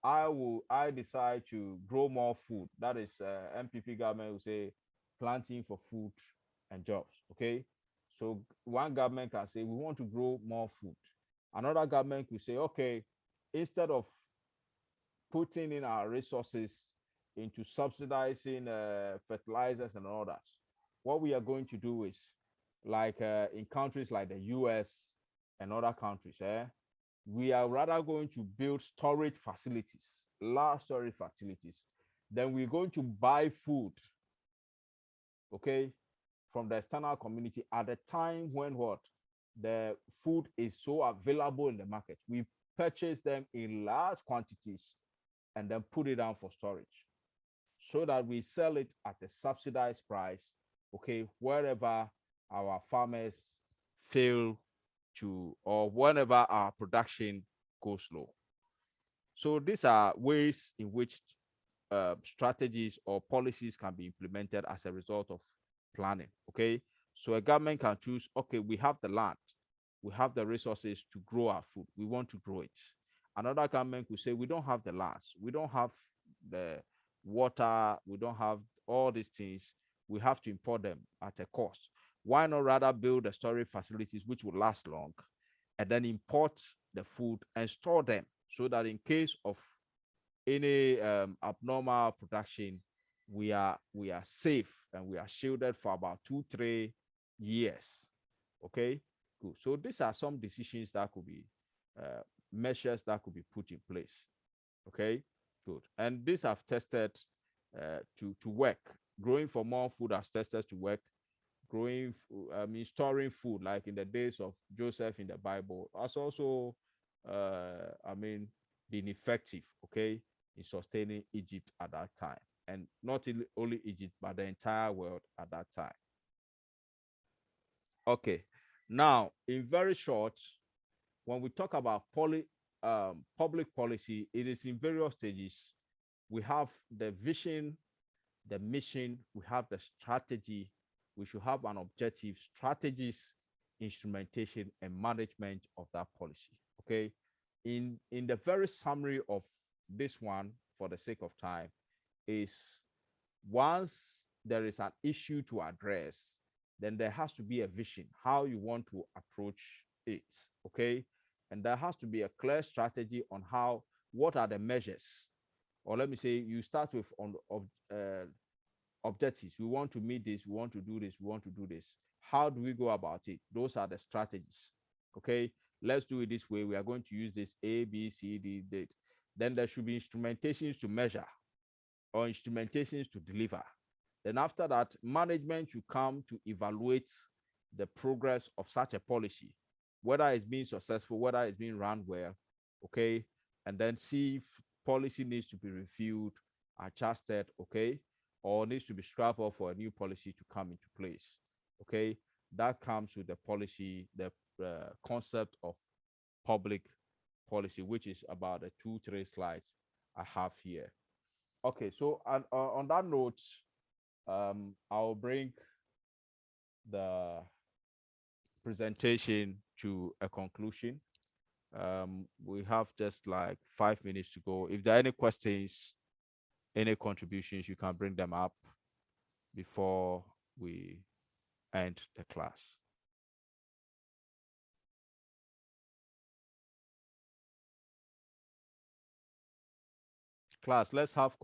I decide to grow more food. That is MPP government will say planting for food and jobs. Okay. So one government can say we want to grow more food. Another government will say, okay, instead of putting in our resources into subsidizing fertilizers and all that, what we are going to do is, like in countries like the US and other countries, we are rather going to build storage facilities, large storage facilities. Then we're going to buy food, from the external community at the time when the food is so available in the market. We purchase them in large quantities and then put it down for storage so that we sell it at a subsidized price, wherever our farmers fail to, or whenever our production goes low. So these are ways in which strategies or policies can be implemented as a result of planning. So a government can choose, we have the land, we have the resources to grow our food, we want to grow it. Another government will say, we don't have the lands, we don't have the water, we don't have all these things, we have to import them at a cost. Why not rather build the storage facilities which will last long and then import the food and store them so that in case of any abnormal production, we are safe and we are shielded for about 2-3 years. Okay, good. So these are some decisions that could be measures that could be put in place. Okay, good. And these have tested to work, growing for more food as testers to work, storing food like in the days of Joseph in the Bible, has also, been effective, okay, in sustaining Egypt at that time, and not only Egypt, but the entire world at that time. Okay, now in very short, when we talk about public policy, it is in various stages. We have the vision, the mission, we have the strategy, we should have an objective, strategies, instrumentation, and management of that policy. Okay. In the very summary of this one, for the sake of time, is once there is an issue to address, then there has to be a vision, how you want to approach it. Okay. And there has to be a clear strategy on what are the measures, or let me say, you start with objectives. We want to meet this, we want to do this, we want to do this. How do we go about it? Those are the strategies. Okay, let's do it this way. We are going to use this A, B, C, D, D. Then there should be instrumentations to measure or instrumentations to deliver. Then after that, management should come to evaluate the progress of such a policy, whether it's being successful, whether it's being run well. Okay, and then see if policy needs to be reviewed, adjusted, okay, or needs to be scrapped off for a new policy to come into place. Okay, that comes with the policy, the concept of public policy, which is about the 2-3 slides I have here. Okay, so on that note, I'll bring the presentation to a conclusion. We have just like 5 minutes to go. If there are any questions, any contributions, you can bring them up before we end the class. Class, let's have